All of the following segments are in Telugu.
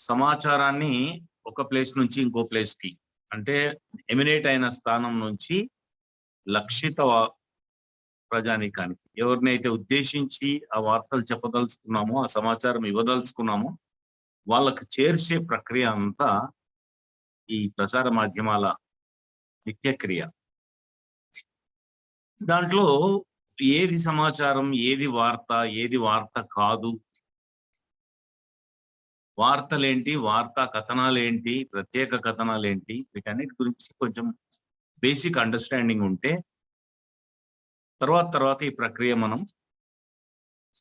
సమాచారాన్ని ఒక ప్లేస్ నుంచి ఇంకో ప్లేస్‌కి అంటే ఎమినేట్ అయిన స్థానం నుంచి లక్షిత ప్రజానీకానికి ఎవరినైతే ఉద్దేశించి ఆ వార్తలు చెప్పదలుచుకున్నామో, ఆ సమాచారం ఇవ్వదలుచుకున్నామో వాళ్ళకి చేర్చే ప్రక్రియ అంతా ఈ ప్రసార మాధ్యమాల నిత్యక్రియ. దాంట్లో ఏది సమాచారం, ఏది వార్త, ఏది వార్త కాదు, వార్తలేంటి, వార్తా కథనాలేంటి, ప్రత్యేక కథనాలేంటి, వీటన్నిటి గురించి కొంచెం బేసిక్ అండర్‌స్టాండింగ్ ఉంటే తర్వాత ఈ ప్రక్రియ మనం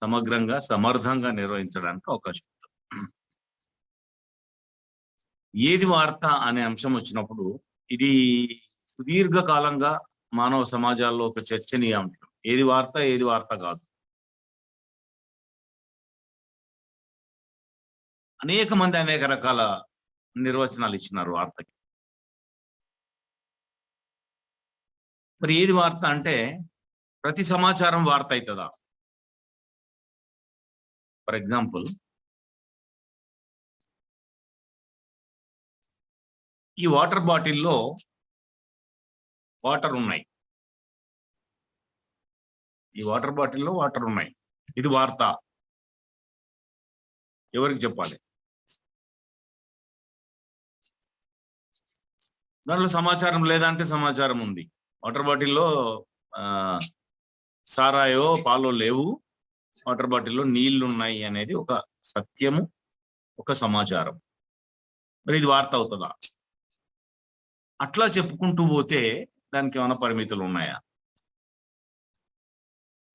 సమగ్రంగా, సమర్థంగా నిర్వహించడానికి అవకాశం ఉంటుంది. ఏది వార్త అనే అంశం వచ్చినప్పుడు ఇది సుదీర్ఘ కాలంగా మానవ సమాజాల్లో ఒక చర్చనీయాంశం. ఏది వార్త, ఏది వార్త కాదు. అనేక మంది అనేక రకాల నిర్వచనాలు ఇచ్చినారు వార్తకి. మరి ఏది వార్త అంటే ప్రతి సమాచారం వార్త అవుతుందా? ఫర్ ఎగ్జాంపుల్, ఈ వాటర్ బాటిల్లో వాటర్ ఉన్నాయి. ఈ వాటర్ బాటిల్లో వాటర్ ఉన్నాయి. ఇది వార్త. ఎవరికి చెప్పాలి? దాంట్లో సమాచారం లేదంటే సమాచారం ఉంది. వాటర్ బాటిల్లో సారాయో పాలో లేవు, వాటర్ బాటిల్లో నీళ్లు ఉన్నాయి అనేది ఒక సత్యము, ఒక సమాచారం. మరి ఇది వార్త అవుతుందా? అట్లా చెప్పుకుంటూ పోతే దానికి ఏమైనా పరిమితులు ఉన్నాయా?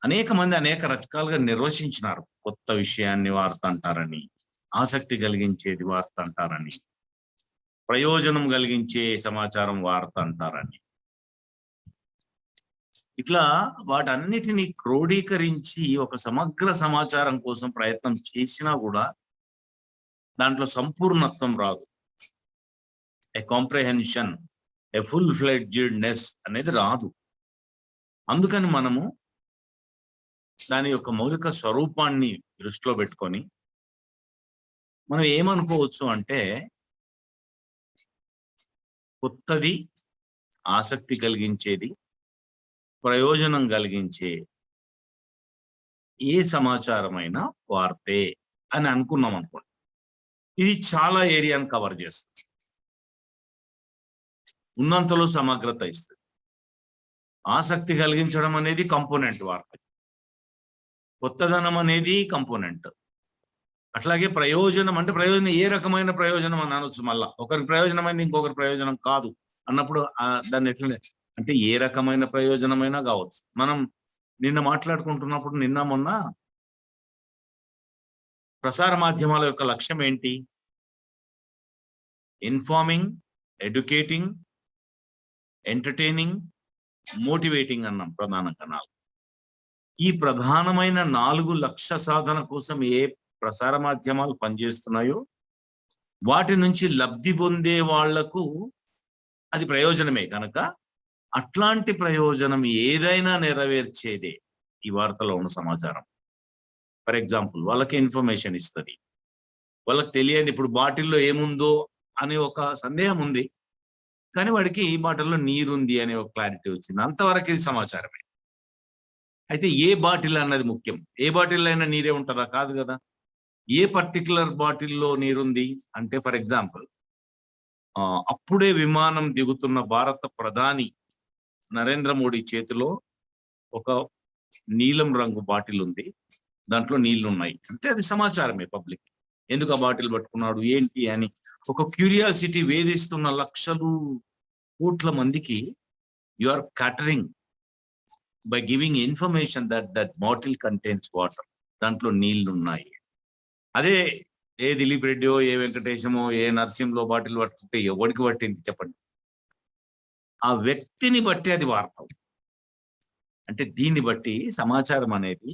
అనేక మంది అనేక రకాలుగా నిర్వచించినారు. కొత్త విషయాన్ని వార్త అంటారని, ఆసక్తి కలిగించేది వార్త అంటారని, ప్రయోజనం కలిగించే సమాచారం వార్త అంటారని. ఇట్లా వాటన్నిటిని క్రోడీకరించి ఒక సమగ్ర సమాచారం కోసం ప్రయత్నం చేసినా కూడా దాంట్లో సంపూర్ణత్వం రాదు. ఏ కాంప్రహెన్షన్, ఏ ఫుల్ ఫ్లెడ్జ్డ్నెస్ అనేది రాదు. అందుకని మనము దాని యొక్క మౌలిక స్వరూపాన్ని దృష్టిలో పెట్టుకొని మనం ఏమనుకోవచ్చు అంటే కొత్తది, ఆసక్తి కలిగించేది, ప్రయోజనం కలిగించే ఏ సమాచారమైనా వార్తే అని అనుకున్నాం అనుకోండి. ఇది చాలా ఏరియాను కవర్ చేస్తుంది. ఉన్నంతలో సమగ్రత ఇస్తుంది. ఆసక్తి కలిగించడం అనేది కంపోనెంట్ వార్త, కొత్తదనం అనేది కంపోనెంట్. అట్లాగే ప్రయోజనం అంటే ప్రయోజనం ఏ రకమైన ప్రయోజనం అని అనొచ్చు. మళ్ళా ఒకరికి ప్రయోజనమైంది ఇంకొకరి ప్రయోజనం కాదు అన్నప్పుడు దాన్ని ఎట్లా అంటే ఏ రకమైన ప్రయోజనమైనా కావచ్చు. మనం నిన్న మాట్లాడుకుంటున్నప్పుడు నిన్న మొన్న ప్రసార మాధ్యమాల యొక్క లక్ష్యం ఏంటి? ఇన్ఫార్మింగ్, ఎడ్యుకేటింగ్, ఎంటర్టైనింగ్, మోటివేటింగ్ అన్నాం ప్రధాన కణాలు. ఈ ప్రధానమైన 4 లక్ష్య సాధన కోసం ఏ ప్రసార మాధ్యమాలు పనిచేస్తున్నాయో వాటి నుంచి లబ్ధి పొందే వాళ్లకు అది ప్రయోజనమే కనుక అట్లాంటి ప్రయోజనం ఏదైనా నెరవేర్చేదే ఈ వార్తలో ఉన్న సమాచారం. ఫర్ ఎగ్జాంపుల్, వాళ్ళకి ఇన్ఫర్మేషన్ ఇస్తుంది. వాళ్ళకి తెలియదు ఇప్పుడు బాటిల్లో ఏముందో అనే ఒక సందేహం ఉంది, కానీ వాడికి ఈ బాటిల్లో నీరుంది అనే ఒక క్లారిటీ వచ్చింది. అంతవరకు ఇది సమాచారమే. అయితే ఏ బాటిల్ అన్నది ముఖ్యం. ఏ బాటిల్ అయినా నీరే ఉంటుందా? కాదు కదా. ఏ పర్టికులర్ బాటిల్లో నీరుంది అంటే ఫర్ ఎగ్జాంపుల్, అప్పుడే విమానం దిగుతున్న భారత ప్రధాని నరేంద్ర మోడీ చేతిలో ఒక నీలం రంగు బాటిల్ ఉంది, దాంట్లో నీళ్లు ఉన్నాయి అంటే అది సమాచారమే పబ్లిక్. ఎందుకు ఆ బాటిల్ పట్టుకున్నాడు ఏంటి అని ఒక క్యూరియాసిటీ వేధిస్తున్న లక్షలు కోట్ల మందికి you are catering by giving information that bottle contains water, దాంట్లో నీళ్లు ఉన్నాయి. అదే ఏ దిలీప్ రెడ్డియో, ఏ వెంకటేశమో, ఏ నరసింహలో బాటిల్ పట్టుకుంటే ఎవరికి పట్టింది చెప్పండి? ఆ వ్యక్తిని బట్టి అది వార్త. అంటే దీన్ని బట్టి సమాచారం అనేది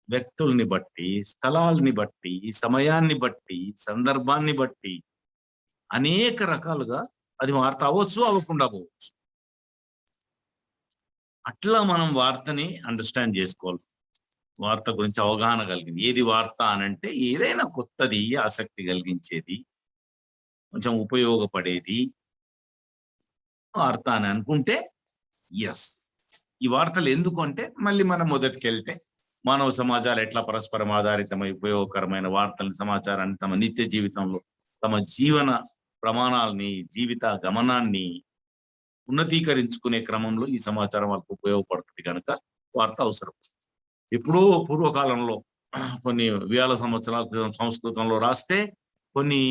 వ్యక్తుల్ని బట్టి, స్థలాల్ని బట్టి, సమయాన్ని బట్టి, సందర్భాన్ని బట్టి అనేక రకాలుగా అది వార్త అవ్వచ్చు, అవ్వకుండా పోవచ్చు. అట్లా మనం వార్తని అండర్స్టాండ్ చేసుకోవాలి. వార్త గురించి అవగాహన కలిగింది. ఏది వార్త అనంటే ఏదైనా కొత్తది, ఆసక్తి కలిగించేది, కొంచెం ఉపయోగపడేది వార్త అని అనుకుంటే ఎస్. ఈ వార్తలు ఎందుకు అంటే మళ్ళీ మనం మొదటికి వెళ్తే మానవ సమాజాలు ఎట్లా పరస్పరం ఆధారితమై ఉపయోగకరమైన వార్తలు సమాచారాన్ని తమ నిత్య జీవితంలో తమ జీవన ప్రమాణాలని జీవిత గమనాన్ని ఉన్నతీకరించుకునే క్రమంలో ఈ సమాచారం వాళ్ళకు ఉపయోగపడుతుంది కనుక వార్త అవసరం. ఎప్పుడో పూర్వకాలంలో కొన్ని వేల సంవత్సరాల క్రితం సంస్కృతంలో రాస్తే కొన్ని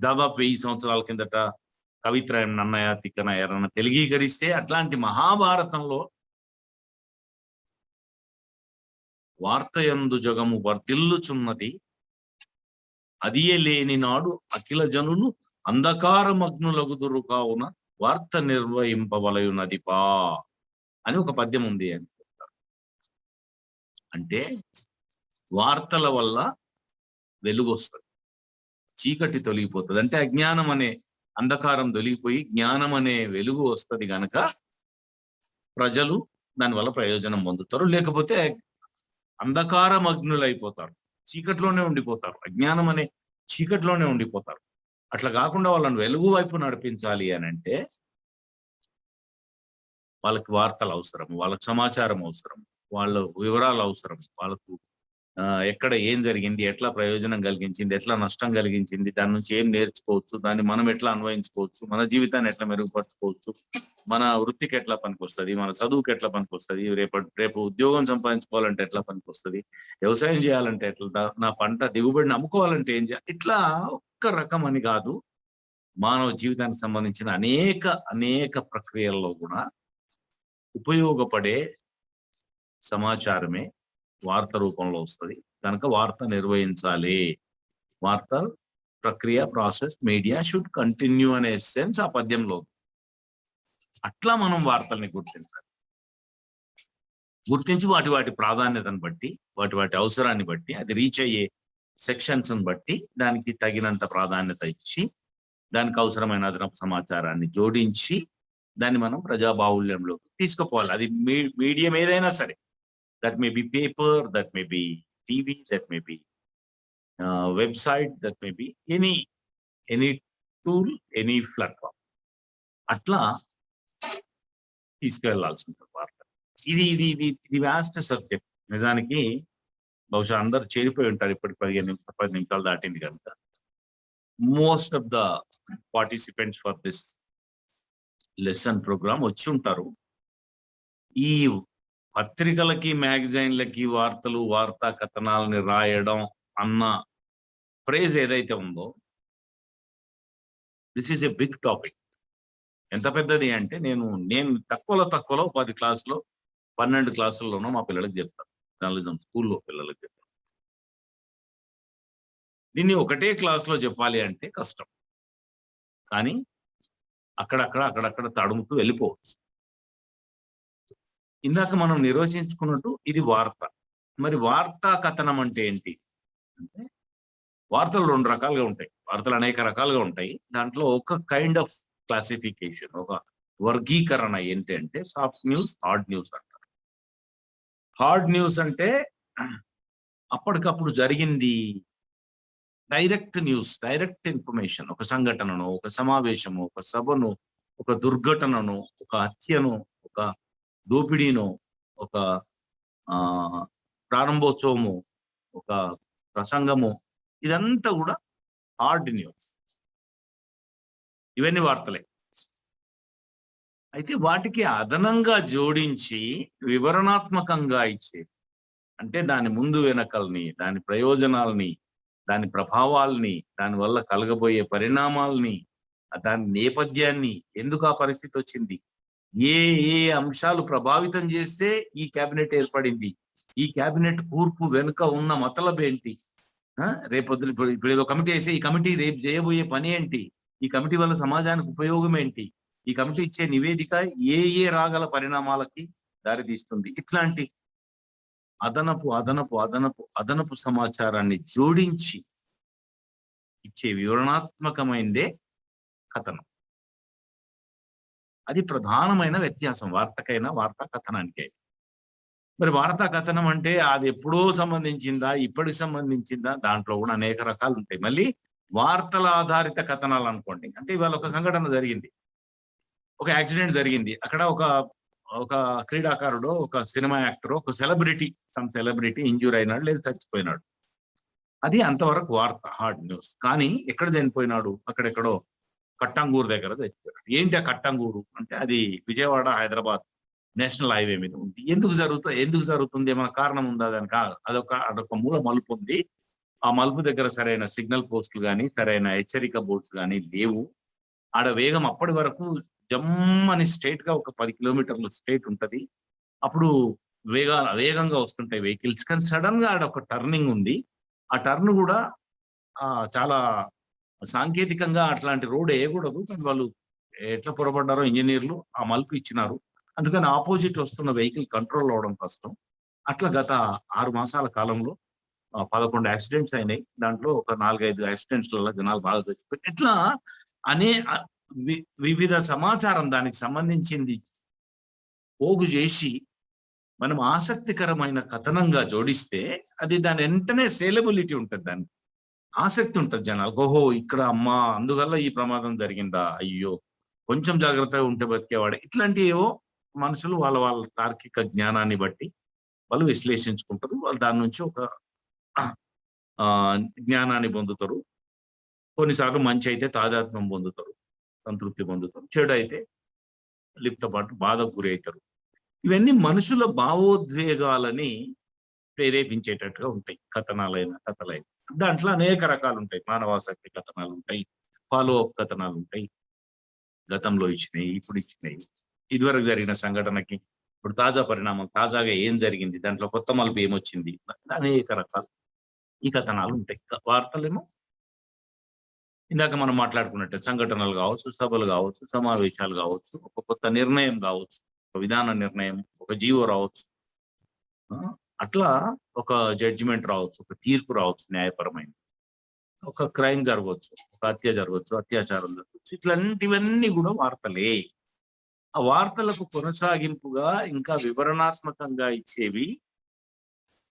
దాదాపు 1000 సంవత్సరాల కిందట కవిత్రయం నన్నయ తిక్కన ఎవరన్నా తెలుగీకరిస్తే అట్లాంటి మహాభారతంలో వార్తయందు జగము వర్తిల్లుచున్నది అదియే లేని నాడు అఖిల జనులు అంధకారమగ్నులగుదురు కావున వార్త నిర్వహింపవలయునదిపా అని ఒక పద్యం ఉంది అని చెప్తారు. అంటే వార్తల వల్ల వెలుగు వస్తుంది, చీకటి తొలగిపోతుంది. అంటే అజ్ఞానం అనే అంధకారం తొలగిపోయి జ్ఞానం అనే వెలుగు వస్తుంది కనుక ప్రజలు దానివల్ల ప్రయోజనం పొందుతారు. లేకపోతే అంధకారమగ్నులైపోతారు, చీకట్లోనే ఉండిపోతారు, అజ్ఞానం అనే చీకట్లోనే ఉండిపోతారు. అట్లా కాకుండా వాళ్ళని వెలుగు వైపు నడిపించాలి అని అంటే వాళ్ళకి వార్తలు అవసరం, వాళ్ళకి సమాచారం అవసరం, వాళ్ళ వివరాలు అవసరం, వాళ్ళకు ఎక్కడ ఏం జరిగింది, ఎట్లా ప్రయోజనం కలిగించింది, ఎట్లా నష్టం కలిగించింది, దాని నుంచి ఏం నేర్చుకోవచ్చు, దాన్ని మనం ఎట్లా అన్వయించుకోవచ్చు, మన జీవితాన్ని ఎట్లా మెరుగుపరచుకోవచ్చు, మన వృత్తికి ఎట్లా పనికొస్తుంది, మన చదువుకి ఎట్లా పనికొస్తుంది, రేపు ఉద్యోగం సంపాదించుకోవాలంటే ఎట్లా పనికొస్తుంది, వ్యవసాయం చేయాలంటే ఎట్లా, నా పంట దిగుబడిని అమ్ముకోవాలంటే ఏం చేయాలి, ఇట్లా ఒక్క రకం అని కాదు, మానవ జీవితానికి సంబంధించిన అనేక ప్రక్రియల్లో కూడా ఉపయోగపడే సమాచారమే వార్త రూపంలో వస్తుంది కనుక వార్త నిర్వహించాలి. వార్త ప్రక్రియ ప్రాసెస్ మీడియా షుడ్ కంటిన్యూ అనే సెన్స్ ఆ పద్యంలో. అట్లా మనం వార్తల్ని గుర్తించి వాటి ప్రాధాన్యతను బట్టి వాటి అవసరాన్ని బట్టి అది రీచ్ అయ్యే సెక్షన్స్ బట్టి దానికి తగినంత ప్రాధాన్యత ఇచ్చి దానికి అవసరమైన అదనపు సమాచారాన్ని జోడించి దాన్ని మనం ప్రజాబాహుళ్యంలోకి తీసుకుపోవాలి. అది మీడియం ఏదైనా సరే, that may be paper, that may be TV, that may be website, that may be any tool, any platform. అట్లా తీసుకెళ్లాల్సి ఉంటుంది వార్త. ఇది వ్యాస్ట్ సబ్జెక్ట్. నిజానికి బహుశా అందరు చేరిపోయి ఉంటారు ఇప్పటికి 10 నిమిషాలు దాటింది కనుక. Most of the participants for this lesson program వచ్చి ఉంటారు. ఈ పత్రికలకి మ్యాగజైన్లకి వార్తలు వార్తా కథనాలని రాయడం అన్న ఫ్రేజ్ ఏదైతే ఉందో this is a big topic. ఎంత పెద్దది అంటే నేను తక్కువలో 10 క్లాసులో 12 క్లాసుల్లోనూ మా పిల్లలకు చెప్తాను, జర్నలిజం స్కూల్లో పిల్లలకు చెప్తాను. దీన్ని ఒకటే క్లాస్లో చెప్పాలి అంటే కష్టం, కానీ అక్కడక్కడ తడుముతూ వెళ్ళిపోవచ్చు. ఇందాక మనం నిర్వచించుకున్నట్టు ఇది వార్త. మరి వార్తా కథనం అంటే ఏంటి అంటే వార్తలు 2 రకాలుగా ఉంటాయి, వార్తలు అనేక రకాలుగా ఉంటాయి. దాంట్లో ఒక కైండ్ ఆఫ్ క్లాసిఫికేషన్, ఒక వర్గీకరణ ఏంటి అంటే సాఫ్ట్ న్యూస్, హార్డ్ న్యూస్ అంటారు. హార్డ్ న్యూస్ అంటే అప్పటికప్పుడు జరిగింది, డైరెక్ట్ న్యూస్, డైరెక్ట్ ఇన్ఫర్మేషన్. ఒక సంఘటనను, ఒక సమావేశము, ఒక సభను, ఒక దుర్ఘటనను, ఒక హత్యను, ఒక దోపిడీను, ఒక ప్రారంభోత్సవము, ఒక ప్రసంగము, ఇదంతా కూడా హార్డ్ న్యూస్. ఇవన్నీ వార్తలే. అయితే వాటికి అదనంగా జోడించి వివరణాత్మకంగా ఇచ్చే, అంటే దాని ముందు వెనకల్ని, దాని ప్రయోజనాల్ని, దాని ప్రభావాల్ని, దానివల్ల కలగబోయే పరిణామాల్ని, దాని నేపథ్యాన్ని, ఎందుకు ఆ పరిస్థితి వచ్చింది, ఏ అంశాలు ప్రభావితం చేస్తే ఈ కేబినెట్ ఏర్పడింది, ఈ కేబినెట్ కూర్పు వెనుక ఉన్న మతలబ్ ఏంటి, రేపొద్దు ఇప్పుడు ఏదో కమిటీ వేస్తే ఈ కమిటీ రేపు చేయబోయే పని ఏంటి, ఈ కమిటీ వల్ల సమాజానికి ఉపయోగం ఏంటి, ఈ కమిటీ ఇచ్చే నివేదిక ఏ రాగల పరిణామాలకి దారితీస్తుంది, ఇట్లాంటి అదనపు సమాచారాన్ని జోడించి ఇచ్చే వివరణాత్మకమైందే కథనం. అది ప్రధానమైన వ్యత్యాసం వార్తకైనా వార్తా కథనానికైనా. మరి వార్తా కథనం అంటే అది ఎప్పుడో సంబంధించిందా, ఇప్పటికి సంబంధించిందా, దాంట్లో కూడా అనేక రకాలు ఉంటాయి. మళ్ళీ వార్తల ఆధారిత కథనాలు అనుకోండి. అంటే ఇవాళ ఒక సంఘటన జరిగింది, ఒక యాక్సిడెంట్ జరిగింది, అక్కడ ఒక ఒక క్రీడాకారుడు, ఒక సినిమా యాక్టర్, ఒక సెలబ్రిటీ ఇంజ్యూర్ అయినాడు లేదా చచ్చిపోయినాడు. అది అంతవరకు వార్త, హార్డ్ న్యూస్. కానీ ఎక్కడ చనిపోయినాడు? అక్కడెక్కడో కట్టంగూరు దగ్గర చచ్చిపోయాడు. ఏంటి ఆ కట్టంగూరు అంటే, అది విజయవాడ హైదరాబాద్ నేషనల్ హైవే మీద ఉంది. ఎందుకు జరుగుతుంది? ఏమైనా కారణం ఉందా దానికి? అదొక మూల మలుపు ఉంది. ఆ మలుపు దగ్గర సరైన సిగ్నల్ పోస్టులు గాని, సరైన హెచ్చరిక బోర్డ్స్ గాని లేవు. ఆడ వేగం అప్పటి వరకు జమ్మని స్ట్రెయిట్ గా ఒక 10 కిలోమీటర్లు స్ట్రెయిట్ ఉంటది. అప్పుడు వేగంగా వస్తుంటాయి వెహికల్స్. కానీ సడన్ గా ఆడ ఒక టర్నింగ్ ఉంది. ఆ టర్న్ కూడా చాలా సాంకేతికంగా అట్లాంటి రోడ్ వేయకూడదు. కానీ వాళ్ళు ఎట్లా పొరపడ్డారో ఇంజినీర్లు, ఆ మలుపు ఇచ్చినారు. అందుకని ఆపోజిట్ వస్తున్న వెహికల్ కంట్రోల్ అవ్వడం కష్టం. అట్లా గత 6 మాసాల కాలంలో 11 యాక్సిడెంట్స్ అయినాయి. దాంట్లో ఒక 4, 5 యాక్సిడెంట్స్‌లలో జనాలు బాగా చచ్చిపోయారు. ఇట్లా అనే వివిధ సమాచారం దానికి సంబంధించింది పోగు చేసి మనం ఆసక్తికరమైన కథనంగా జోడిస్తే అది దాని వెంటనే సేలబిలిటీ ఉంటది దానికి. ఆసక్తి ఉంటది జనాలకు. ఓహో! ఇక్కడ అమ్మా! అందువల్ల ఈ ప్రమాదం జరిగిందా? అయ్యో! కొంచెం జాగ్రత్తగా ఉంటే బతికేవాడే. ఇట్లాంటియేవో మనుషులు వాళ్ళ వాళ్ళ తార్కిక జ్ఞానాన్ని బట్టి వాళ్ళు విశ్లేషించుకుంటారు. వాళ్ళు దాని నుంచి ఒక జ్ఞానాన్ని పొందుతారు. కొన్నిసార్లు మంచయితే తాదాత్మ్యం పొందుతారు, సంతృప్తి పొందుతారు. చెడైతే లిప్తపాటు బాధకు గురైతారు. ఇవన్నీ మనుషుల భావోద్వేగాలని ప్రేరేపించేటట్టుగా ఉంటాయి కథలైన. దాంట్లో అనేక రకాలుంటాయి. మానవాసక్తి కథనాలుంటాయి, ఫాలో అప్ కథనాలుంటాయి. గతంలో ఇచ్చినయి, ఇప్పుడు ఇచ్చినయి. ఇదివరకు జరిగిన సంఘటనకి ఇప్పుడు తాజా పరిణామం, తాజాగా ఏం జరిగింది? దాంట్లో కొత్త మలుపు ఏమొచ్చింది? అనేక రకాలు ఈ కథనాలుంటాయి. వార్తలేమో ఇందాక మనం మాట్లాడుకున్నట్టే సంఘటనలు కావచ్చు, సభలు కావచ్చు, సమావేశాలు కావచ్చు, ఒక కొత్త నిర్ణయం కావచ్చు, ఒక విధాన నిర్ణయం, ఒక జీవో రావచ్చు. అట్లా ఒక జడ్జిమెంట్ రావచ్చు, ఒక తీర్పు రావచ్చు న్యాయపరమైన. ఒక క్రైమ్ జరగవచ్చు, ఒక హత్య జరగవచ్చు, అత్యాచారం జరగవచ్చు. ఇట్లాంటివన్నీ కూడా వార్తలే. ఆ వార్తలకు కొనసాగింపుగా ఇంకా వివరణాత్మకంగా ఇచ్చేవి,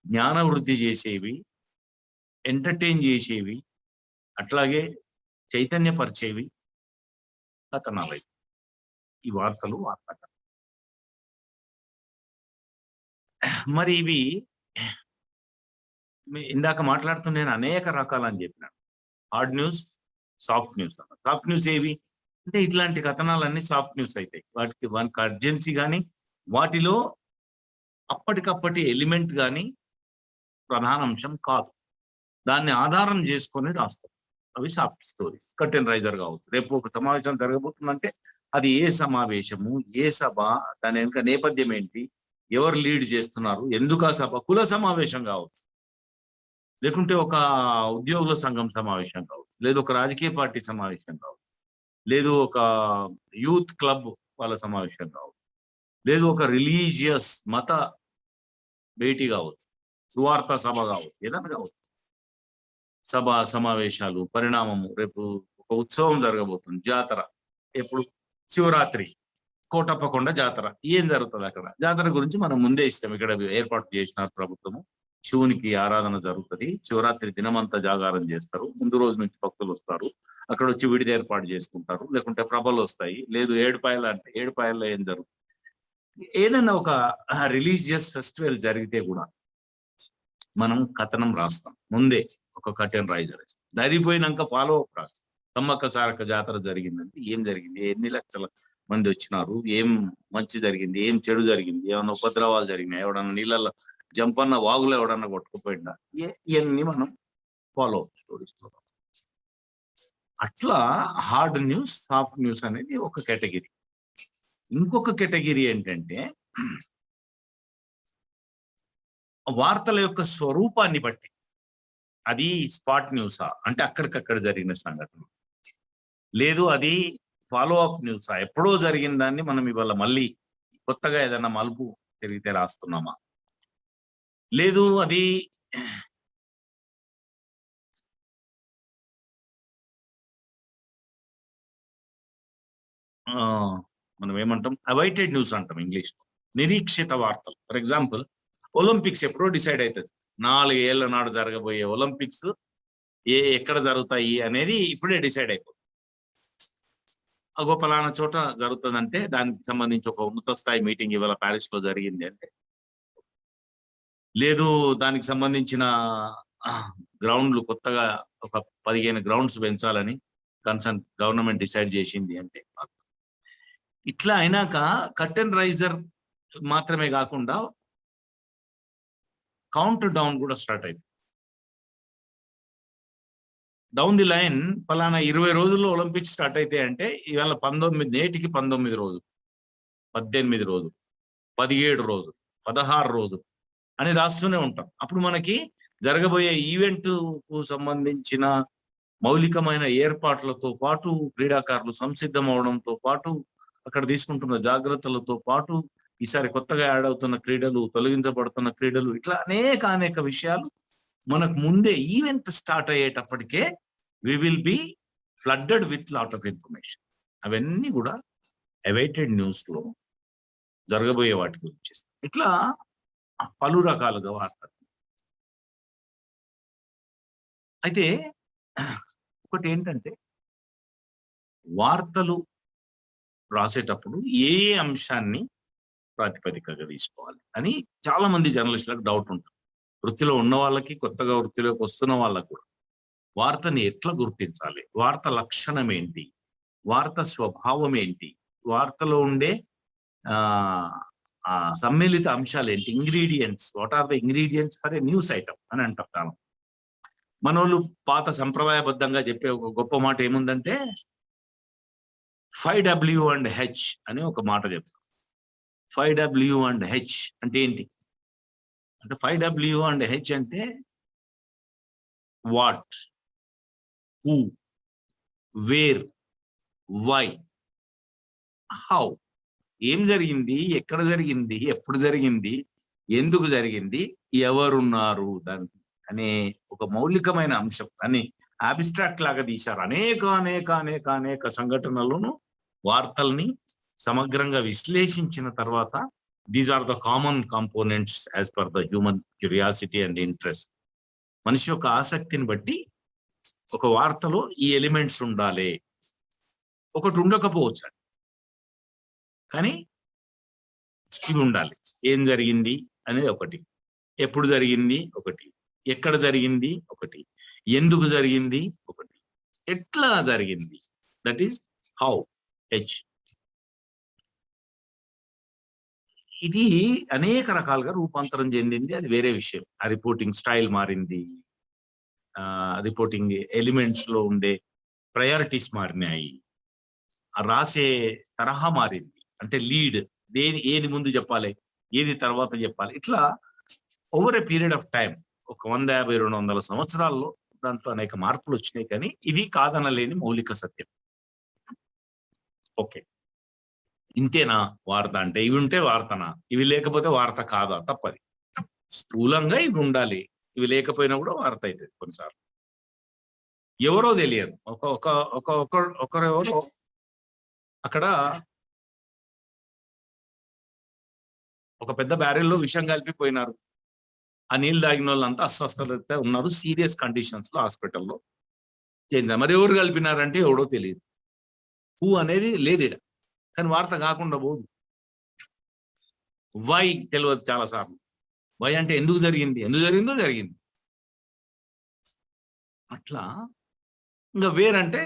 జ్ఞాన వృద్ధి చేసేవి, ఎంటర్టైన్ చేసేవి, అట్లాగే చైతన్యపరిచేవి కథనాలై ఈ వార్తలు. మరి ఇవి ఇందాక మాట్లాడుతూ నేను అనేక రకాలని చెప్పినాను. Hard news, soft news. Soft news ఏవి అంటే ఇట్లాంటి కథనాలన్నీ సాఫ్ట్ న్యూస్ అయితాయి. వానికి అర్జెన్సీ కానీ, వాటిలో అప్పటికప్పటి ఎలిమెంట్ కానీ ప్రధాన అంశం కాదు. దాన్ని ఆధారం చేసుకొని రాస్తారు. అవి సాఫ్ట్ స్టోరీస్. కర్టెన్ రైజర్ కావచ్చు. రేపు ఒక సమావేశం జరగబోతుందంటే అది ఏ సమావేశము, ఏ సభ, దాని వెనుక నేపథ్యం ఏంటి, ఎవరు లీడ్ చేస్తున్నారు, ఎందుకు ఆ సభ, కుల సమావేశం కావచ్చు, లేకుంటే ఒక ఉద్యోగుల సంఘం సమావేశం కావచ్చు, లేదు ఒక రాజకీయ పార్టీ సమావేశం కావచ్చు, లేదు ఒక యూత్ క్లబ్ వాళ్ళ సమావేశం కావచ్చు, లేదు ఒక రిలీజియస్ మత భేటీ కావచ్చు, సువార్త సభ కావచ్చు, ఏదైనా కావచ్చు. సభ, సమావేశాలు, పరిణామము. రేపు ఒక ఉత్సవం జరగబోతుంది, జాతర. ఎప్పుడు? శివరాత్రి, కోటప్పకొండ జాతర. ఏం జరుగుతుంది అక్కడ? జాతర గురించి మనం ముందే ఇస్తాం. ఇక్కడ ఏర్పాటు చేసినారు ప్రభుత్వము. శివునికి ఆరాధన జరుగుతుంది. శివరాత్రి దినమంతా జాగారం చేస్తారు. ముందు రోజు నుంచి భక్తులు వస్తారు. అక్కడ వచ్చి విడిది ఏర్పాటు చేసుకుంటారు. లేకుంటే ప్రభలు వస్తాయి. లేదు ఏడుపాయలు అంటే ఏడుపాయల్లో ఏం జరుగుతుంది? ఏదైనా ఒక రిలీజియస్ ఫెస్టివల్ జరిగితే కూడా మనం కథనం రాస్తాం ముందే, ఒక కర్టెన్ రైజర్. దరిపోయినాక ఫాలో అప్ రాస్తాం. సమ్మక్క సారక్క జాతర జరిగిందంటే ఏం జరిగింది, ఎన్ని లక్షల మంది వచ్చినారు, ఏం మంచి జరిగింది, ఏం చెడు జరిగింది, ఏమైనా ఉపద్రవాలు జరిగినాయి, ఎవడన్నా నీళ్ళల్లో జంపన్న, వాగులో ఎవడన్నా కొట్టుకుపోయిందా, ఇవన్నీ మనం ఫాలో అప్ స్టోరీస్. అట్లా హార్డ్ న్యూస్, సాఫ్ట్ న్యూస్ అనేది ఒక కేటగిరీ. ఇంకొక కేటగిరీ ఏంటంటే వార్తల యొక్క స్వరూపాన్ని బట్టి అది స్పాట్ న్యూసా అంటే అక్కడికక్కడ జరిగిన సంఘటన, లేదు అది ఫాలో అప్ న్యూసా ఎప్పుడో జరిగిన దాన్ని మనం ఇవాళ మళ్ళీ కొత్తగా ఏదైనా మలుపు తిరిగితే రాస్తున్నామా, లేదు అది మనం ఏమంటాం, అవైటెడ్ న్యూస్ అంటాం ఇంగ్లీష్ లో. నిరీక్షిత వార్తలు. ఫర్ ఎగ్జాంపుల్ ఒలింపిక్స్ ఎప్పుడో డిసైడ్ అవుతుంది. 4 ఏళ్ల నాడు జరగబోయే ఒలింపిక్స్ ఎక్కడ జరుగుతాయి అనేది ఇప్పుడే డిసైడ్ అయిపోతుంది. పలానా చోట జరుగుతుందంటే దానికి సంబంధించి ఒక ఉన్నత స్థాయి మీటింగ్ ఇవాళ ప్యారిస్ లో జరిగింది అంటే, లేదు దానికి సంబంధించిన గ్రౌండ్లు కొత్తగా ఒక 15 గ్రౌండ్స్ పెంచాలని కన్సర్న్ గవర్నమెంట్ డిసైడ్ చేసింది అంటే, ఇట్లా అయినాక కర్టెన్ రైజర్ మాత్రమే కాకుండా కౌంటర్ డౌన్ కూడా స్టార్ట్ అయింది. డౌన్ ది లైన్ పలానా 20 రోజుల్లో ఒలింపిక్స్ స్టార్ట్ అయితే అంటే ఇవాళ నేటికి 19 రోజులు, 18 రోజులు, 17 రోజులు, 16 రోజులు అని రాస్తూనే ఉంటాం. అప్పుడు మనకి జరగబోయే ఈవెంట్కు సంబంధించిన మౌలికమైన ఏర్పాట్లతో పాటు, క్రీడాకారులు సంసిద్ధం అవడంతో పాటు, అక్కడ తీసుకుంటున్న జాగ్రత్తలతో పాటు, ఈసారి కొత్తగా యాడ్ అవుతున్న క్రీడలు, తొలగించబడుతున్న క్రీడలు, ఇట్లా అనేక విషయాలు మనకు ముందే ఈవెంట్ స్టార్ట్ అయ్యేటప్పటికే we will be flooded with lot of information. అవన్నీ కూడా అవైటెడ్ న్యూస్ లో జరగబోయే వాటి గురించి ఇట్లా పలు రకాలుగా వార్తలు. అయితే ఒకటి ఏంటంటే, వార్తలు రాసేటప్పుడు ఏ అంశాన్ని ప్రాతిపదికగా తీసుకోవాలి అని చాలా మంది జర్నలిస్టులకు డౌట్ ఉంటుంది. వృత్తిలో ఉన్న వాళ్ళకి, కొత్తగా వృత్తిలోకి వస్తున్న వాళ్ళకు కూడా వార్తని ఎట్లా గుర్తించాలి, వార్త లక్షణం ఏంటి, వార్త స్వభావం ఏంటి, వార్తలో ఉండే సమ్మిళిత అంశాలు ఏంటి, ingredients, what are the ingredients for a news item అని అంటారు. మనోళ్ళు పాత సంప్రదాయబద్ధంగా చెప్పే ఒక గొప్ప మాట ఏముందంటే 5W and H అని ఒక మాట చెప్తారు. 5W and H అంటే ఏంటి అంటే, 5W and H అంటే what, who, where, why, how. ఏం జరిగింది, ఎక్కడ జరిగింది, ఎప్పుడు జరిగింది, ఎందుకు జరిగింది, ఎవరున్నారు దానికి అనే ఒక మౌలికమైన అంశం అని అబ్స్ట్రాక్ట్ లాగా తీశారు. అనేక సంఘటనలను, వార్తల్ని సమగ్రంగా విశ్లేషించిన తర్వాత these are the common components as per the human curiosity and interest. మనిషి యొక్క ఆసక్తిని బట్టి ఒక వార్తలో ఈ ఎలిమెంట్స్ ఉండాలి, ఒకటి ఉండకపోవచ్చు, కానీ ఇవి ఉండాలి. ఏం జరిగింది అనేది ఒకటి, ఎప్పుడు జరిగింది ఒకటి, ఎక్కడ జరిగింది ఒకటి, ఎందుకు జరిగింది ఒకటి, ఎట్లా జరిగింది, దట్ ఈస్ హౌ, హెచ్. ఇది అనేక రకాలుగా రూపాంతరం చెందింది, అది వేరే విషయం. ఆ రిపోర్టింగ్ స్టైల్ మారింది, రిపోర్టింగ్ ఎలిమెంట్స్ లో ఉండే ప్రయారిటీస్ మారినాయి, రాసే తరహా మారింది. అంటే లీడ్ ఏది ముందు చెప్పాలి, ఏది తర్వాత చెప్పాలి, ఇట్లా over a period of time ఒక 150-200 సంవత్సరాల్లో దాంట్లో అనేక మార్పులు వచ్చినాయి. కానీ ఇది కాదనలేని మౌలిక సత్యం. ఓకే, ఇంతేనా వార్త అంటే? ఇవి ఉంటే వార్తనా, ఇవి లేకపోతే వార్త కాదా? తప్పది. స్థూలంగా ఇవి ఉండాలి, ఇవి లేకపోయినా కూడా వార్త అవుతుంది. కొన్నిసార్లు ఎవరో తెలియదు, ఒకరెవరో అక్కడ ఒక పెద్ద బ్యారెల్లో విషం కలిపిపోయినారు, ఆ నీళ్ళు తాగిన వాళ్ళంతా అస్వస్థత ఉన్నారు, సీరియస్ కండిషన్స్ లో హాస్పిటల్లో చేంజ్. మరి ఎవరు కలిపినారంటే ఎవడో తెలియదు, హూ అనేది లేదు, కానీ వార్త కాకుండా పోదు. వై తెలియదు చాలాసార్లు. వై అంటే ఎందుకు జరిగింది, ఎందుకు జరిగిందో జరిగింది. అట్లా ఇంకా వేరంటే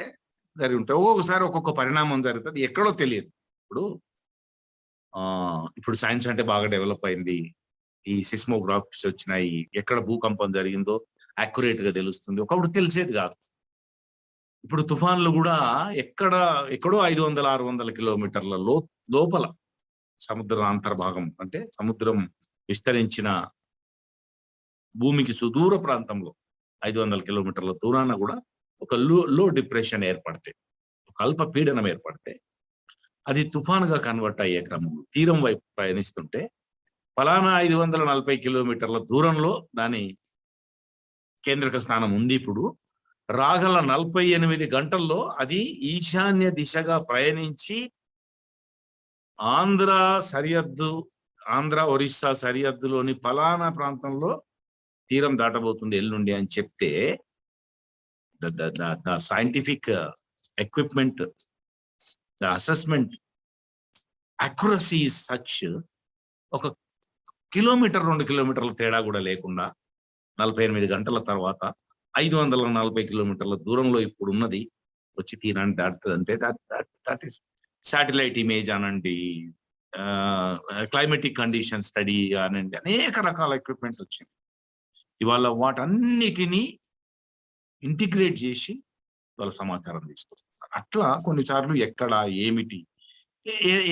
జరిగి ఉంటాయి. ఒక్కొక్కసారి ఒక్కొక్క పరిణామం జరుగుతుంది, ఎక్కడో తెలియదు. ఇప్పుడు సైన్స్ అంటే బాగా డెవలప్ అయింది, ఈ సిస్మోగ్రాఫ్స్ వచ్చినాయి, ఎక్కడ భూకంపం జరిగిందో యాక్యురేట్ గా తెలుస్తుంది. ఒకప్పుడు తెలిసేది కాదు. ఇప్పుడు తుఫాన్లు కూడా ఎక్కడో 500-600 కిలోమీటర్ల లోపల సముద్ర అంతర్భాగం, అంటే సముద్రం విస్తరించిన భూమికి సుదూర ప్రాంతంలో 500 కిలోమీటర్ల దూరాన కూడా ఒక లో డిప్రెషన్ ఏర్పడితే, ఒక అల్ప పీడనం ఏర్పడితే, అది తుఫానుగా కన్వర్ట్ అయ్యే క్రమంలో తీరం వైపు ప్రయాణిస్తుంటే ఫలానా 540 కిలోమీటర్ల దూరంలో దాని కేంద్రక స్థానం ఉంది. ఇప్పుడు రాగల 48 గంటల్లో అది ఈశాన్య దిశగా ప్రయాణించి ఆంధ్ర ఒరిస్సా సరిహద్దులోని ఫలానా ప్రాంతంలో తీరం దాటబోతుంది ఎల్లుండి అని చెప్తే the scientific equipment, the assessment accuracy is such, ఒక కిలోమీటర్ 2 కిలోమీటర్ల తేడా కూడా లేకుండా 48 గంటల తర్వాత 540 కిలోమీటర్ల దూరంలో ఇప్పుడు ఉన్నది వచ్చి తీరాన్ని దాటుతుంది అంటే దట్ ఈస్ శాటిలైట్ ఇమేజ్ అనండి, క్లైమేటిక్ కండిషన్ స్టడీ అనండి, అనేక రకాల ఎక్విప్మెంట్ వచ్చింది. ఇవాళ వాటన్నిటినీ ఇంటిగ్రేట్ చేసి వాళ్ళ సమాచారం తీసుకొస్తున్నారు. అట్లా కొన్నిసార్లు ఎక్కడ ఏమిటి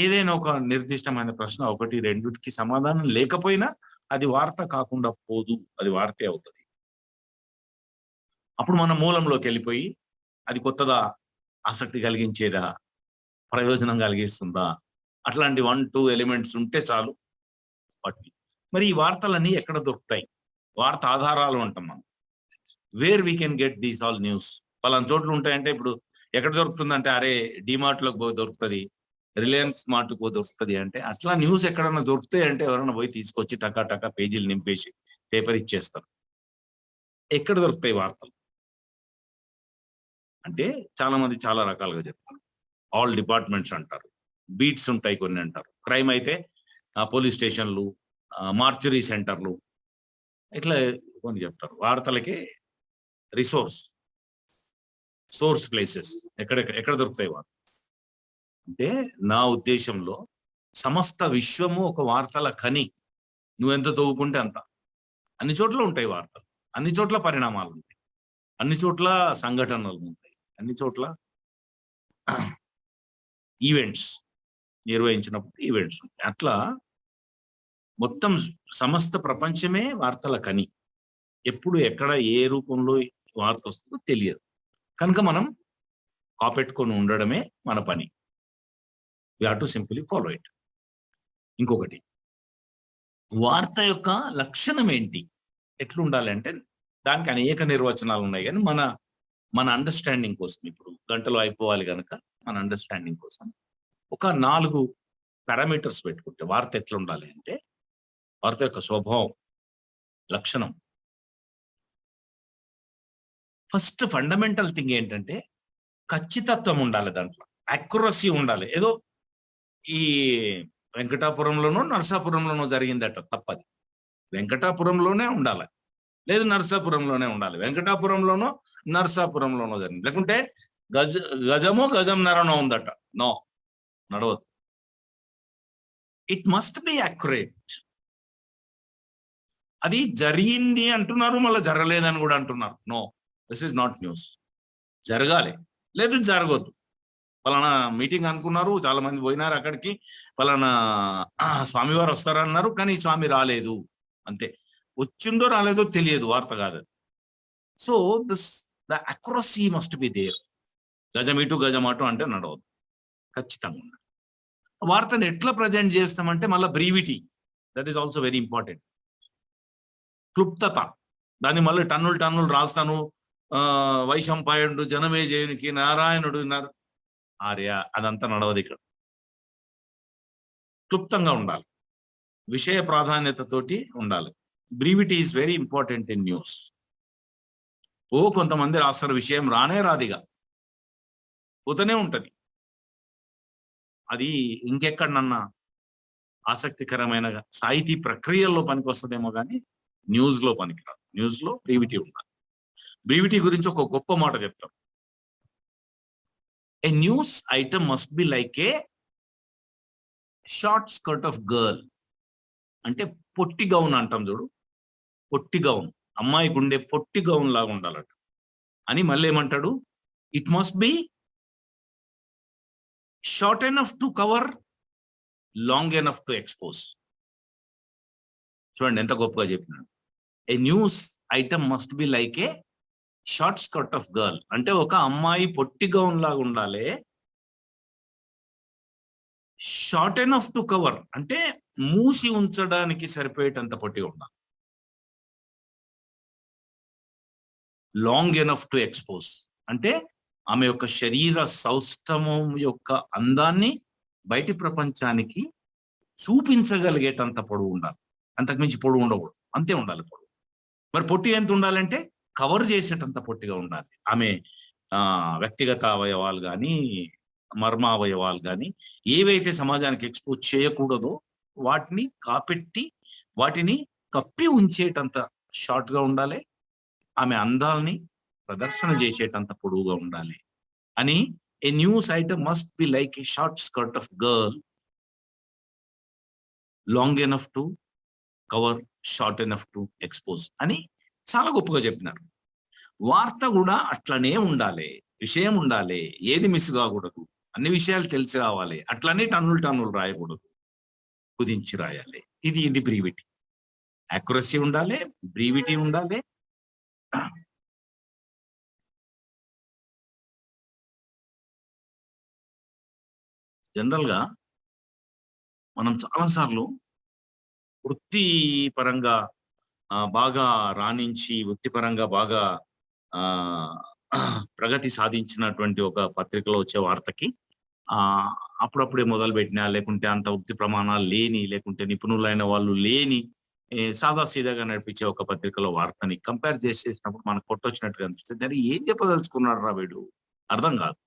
ఏదైనా ఒక నిర్దిష్టమైన ప్రశ్న 1-2కి సమాధానం లేకపోయినా అది వార్త కాకుండా పోదు, అది వార్తే అవుతుంది. అప్పుడు మన మూలంలోకి వెళ్ళిపోయి అది కొత్తగా ఆసక్తి కలిగించేదా, ప్రయోజనం కలిగిస్తుందా, అట్లాంటి 1-2 ఎలిమెంట్స్ ఉంటే చాలు వాటిని. మరి ఈ వార్తలన్నీ ఎక్కడ దొరుకుతాయి? వార్త ఆధారాలు అంటాం మనం. Where we can get these all news. పలానా చోట్ల ఉంటాయంటే ఇప్పుడు ఎక్కడ దొరుకుతుందంటే అరే డిమార్ట్లోకి పోయి దొరుకుతుంది, రిలయన్స్ మార్ట్కి పోయి దొరుకుతుంది అంటే, అట్లా న్యూస్ ఎక్కడన్నా దొరుకుతాయి అంటే ఎవరైనా పోయి తీసుకొచ్చి టకా పేజీలు నింపేసి పేపర్ ఇచ్చేస్తారు. ఎక్కడ దొరుకుతాయి వార్తలు అంటే చాలా మంది చాలా రకాలుగా చెప్తారు. ఆల్ డిపార్ట్మెంట్స్ అంటారు, బీట్స్ ఉంటాయి కొన్ని అంటారు, క్రైమ్ అయితే పోలీస్ స్టేషన్లు, మార్చరీ సెంటర్లు, ఇట్లా కొన్ని చెప్తారు. వార్తలకి సోర్స్ ప్లేసెస్ ఎక్కడ దొరుకుతాయి వార్తలు అంటే, నా ఉద్దేశంలో సమస్త విశ్వము ఒక వార్తల ఖని. నువ్వెంత తవ్వుకుంటే అంత. అన్ని చోట్ల ఉంటాయి వార్తలు, అన్ని చోట్ల పరిణామాలు ఉంటాయి, అన్ని చోట్ల సంఘటనలు ఉంటాయి, అన్ని చోట్ల ఈవెంట్స్ నిర్వహించినప్పుడు ఈవెంట్స్ ఉంటాయి. అట్లా మొత్తం సమస్త ప్రపంచమే వార్తల కని. ఎప్పుడు ఎక్కడ ఏ రూపంలో వార్త వస్తుందో తెలియదు. కనుక మనం కాపెట్టుకొని ఉండడమే మన పని. We have to simply follow it. ఇంకొకటి, వార్త యొక్క లక్షణం ఏంటి, ఎట్లుండాలి అంటే దానికి అనేక నిర్వచనాలు ఉన్నాయి. కానీ మన అండర్స్టాండింగ్ కోసం, ఇప్పుడు గంటలో అయిపోవాలి కనుక మన అండర్స్టాండింగ్ కోసం ఒక 4 పారామీటర్స్ పెట్టుకుంటే వార్త ఎట్లా ఉండాలి అంటే, వార్త యొక్క స్వభావం, లక్షణం. ఫస్ట్ ఫండమెంటల్ థింగ్ ఏంటంటే ఖచ్చితత్వం ఉండాలి, దాంట్లో అక్యురసీ ఉండాలి. ఏదో ఈ వెంకటాపురంలోనో నరసాపురంలోనో జరిగిందట తప్పది. వెంకటాపురంలోనే ఉండాలి, లేదు నరసాపురంలోనే ఉండాలి. వెంకటాపురంలోనో నరసాపురంలోనో జరిగింది, లేకుంటే గజంన్నరనో ఉందట, నో, నడవదు. It must be accurate. అది జరిగింది అంటున్నారు, మళ్ళీ జరగలేదని కూడా అంటున్నారు. No, this is not news. జరగాలి, లేదు జరగొద్దు. పలానా మీటింగ్ అనుకున్నారు, చాలా మంది పోయినారు అక్కడికి, పలానా స్వామివారు వస్తారన్నారు, కానీ స్వామి రాలేదు, అంతే. వచ్చిందో రాలేదో తెలియదు, వార్త కాదు. So the accuracy must be there. గజం ఇటు గజం అటు అంటే నడవదు, ఖచ్చితంగా ఉండాలి. వార్తను ఎట్లా ప్రజెంట్ చేస్తామంటే మళ్ళీ brevity, that is also very important. క్లుప్తత, దాన్ని మళ్ళీ టన్నులు రాస్తాను. వైశంపాయనుడు జనమేజయునికి నారాయణుడు ఆర్య, అదంతా నడవదు. ఇక్కడ క్లుప్తంగా ఉండాలి, విషయ ప్రాధాన్యతతోటి ఉండాలి. Brevity is very important in news. కొంతమంది రాస్తారు, విషయం రానే రాదిగా, పోతూనే ఉంటది. అది ఇంకెక్కడన్నా ఆసక్తికరమైన సాహితీ ప్రక్రియల్లో పనికి వస్తుందేమో కానీ న్యూస్లో పనికిరాదు. న్యూస్లో బ్రీవిటీ ఉండాలి. బ్రీవిటీ గురించి ఒక గొప్ప మాట చెప్తాం. A news item must be like a short skirt of girl. అంటే పొట్టి గౌన్ అంటాం చూడు, పొట్టి గౌన్, అమ్మాయి గుండె పొట్టి గౌన్ లాగా ఉండాలట. అని మళ్ళీ ఏమంటాడు, it must be short enough to cover, long enough to expose. చూడండి ఎంత గొప్పగా చెప్పినాడు. A news item must be like a short skirt of girl. అంటే ఒక అమ్మాయి పొట్టి గౌన్ లాగా ఉండాలి, షార్ట్ ఎనఫ్ టు కవర్ అంటే మూసి ఉంచడానికి సరిపోయేటంత పొట్టిగా ఉండాలి, లాంగ్ ఎనఫ్ టు ఎక్స్పోజ్ అంటే ఆమె యొక్క శరీర సౌష్ఠవం యొక్క అందాన్ని బయటి ప్రపంచానికి చూపించగలిగేటంత పొడవు ఉండాలి. అంతకుమించి పొడవు ఉండకూడదు, అంతే ఉండాలి పొడవు. మరి పొట్టి ఎంత ఉండాలంటే కవర్ చేసేటంత పొట్టిగా ఉండాలి. ఆమె వ్యక్తిగత అవయవాలు కానీ, మర్మ అవయవాలు కానీ ఏవైతే సమాజానికి ఎక్స్పోజ్ చేయకూడదో వాటిని కాపెట్టి వాటిని కప్పి ఉంచేటంత షార్ట్ గా ఉండాలి. ఆమె అందాల్ని ప్రదర్శన చేసేటంత పొడవుగా ఉండాలి అని a news item must be like a short skirt of girl, long enough to cover, short enough to expose అని చాలా గొప్పగా చెప్పినారు. వార్త కూడా అట్లనే ఉండాలి, విషయం ఉండాలి, ఏది మిస్ కాకూడదు, అన్ని విషయాలు తెలిసి రావాలి, అట్లనే టన్నులు రాయకూడదు, కుదించి రాయాలి. ఇది బ్రీవిటీ. యాక్యురసీ ఉండాలి, బ్రీవిటీ ఉండాలి. జనరల్ గా మనం చాలాసార్లు వృత్తిపరంగా బాగా రాణించి వృత్తిపరంగా బాగా ప్రగతి సాధించినటువంటి ఒక పత్రికలో వచ్చే వార్తకి అప్పుడప్పుడే మొదలు పెట్టినా, లేకుంటే అంత వృత్తి ప్రమాణాలు లేని, లేకుంటే నిపుణులైన వాళ్ళు లేని సాదా సీదాగా నడిపించే ఒక పత్రికలో వార్తని కంపేర్ చేసేసినప్పుడు మనకు కొట్టొచ్చినట్టుగా అనిపిస్తుంది. దాన్ని ఏం చెప్పదలుచుకున్నాడు రా వీడు, అర్థం కాదు.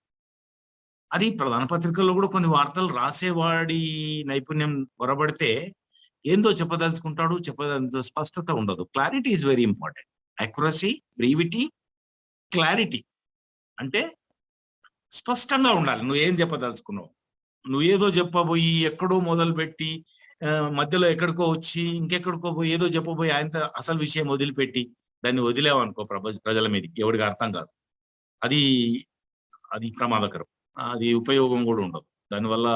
అది ప్రధాన పత్రికల్లో కూడా కొన్ని వార్తలు రాసేవాడి నైపుణ్యం పొరబడితే ఏందో చెప్పదలుచుకుంటాడు, స్పష్టత ఉండదు. Clarity is very important. Accuracy, brevity, clarity అంటే స్పష్టంగా ఉండాలి. నువ్వేం చెప్పదలుచుకున్నావు. నువ్వేదో చెప్పబోయి ఎక్కడో మొదలుపెట్టి మధ్యలో ఎక్కడికో వచ్చి ఇంకెక్కడికో పోయి ఏదో చెప్పబోయి ఆయన అసలు విషయం వదిలిపెట్టి దాన్ని వదిలేవనుకో ప్రజల మీదకి, ఎవరికి అర్థం కాదు. అది అది ప్రమాదకరం. అది ఉపయోగం కూడా ఉండదు. దానివల్ల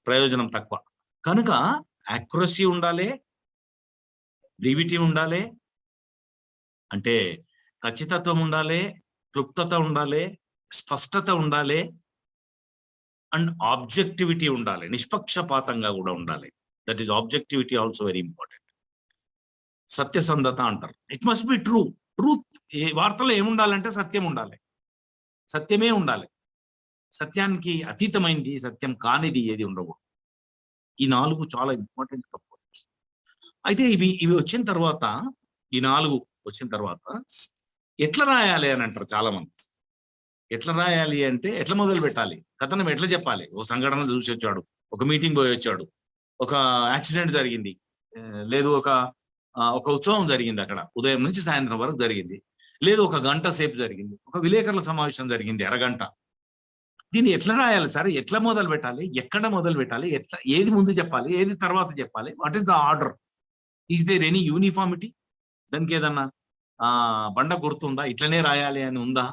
ప్రయోజనం తక్కువ. కనుక యాక్యురసీ ఉండాలి, బ్రీవిటీ ఉండాలి, అంటే ఖచ్చితత్వం ఉండాలి, క్లుప్తత ఉండాలి, స్పష్టత ఉండాలి, అండ్ ఆబ్జెక్టివిటీ ఉండాలి. నిష్పక్షపాతంగా కూడా ఉండాలి. That is objectivity also very important. సత్యసంధత అంటారు. It must be true. Truth. ఏ వార్తలో ఏముండాలంటే సత్యం ఉండాలి, సత్యమే ఉండాలి. సత్యానికి అతీతమైంది, సత్యం కానిది ఏది ఉండకూడదు. ఈ 4 చాలా ఇంపార్టెంట్ కంపోనెంట్స్. అయితే ఇవి వచ్చిన తర్వాత, ఈ 4 వచ్చిన తర్వాత ఎట్లా రాయాలి అని అంటారు చాలా మంది. ఎట్లా రాయాలి అంటే ఎట్లా మొదలు పెట్టాలి, కథనం ఎట్లా చెప్పాలి. ఒక సంఘటన చూసి వచ్చాడు, ఒక మీటింగ్ పోయి వచ్చాడు, ఒక యాక్సిడెంట్ జరిగింది, లేదు ఒక ఉత్సవం జరిగింది, అక్కడ ఉదయం నుంచి సాయంత్రం వరకు జరిగింది, లేదు ఒక గంట సేపు జరిగింది, ఒక విలేకరుల సమావేశం జరిగింది అరగంట. దీన్ని ఎట్లా రాయాలి సార్, ఎట్లా మొదలు పెట్టాలి, ఎక్కడ మొదలు పెట్టాలి, ఎట్లా ఏది ముందు చెప్పాలి, ఏది తర్వాత చెప్పాలి, what is the order, is there any uniformity, దానికి ఏదన్నా బండ గుర్తుందా, ఇట్లనే రాయాలి అని ఉందా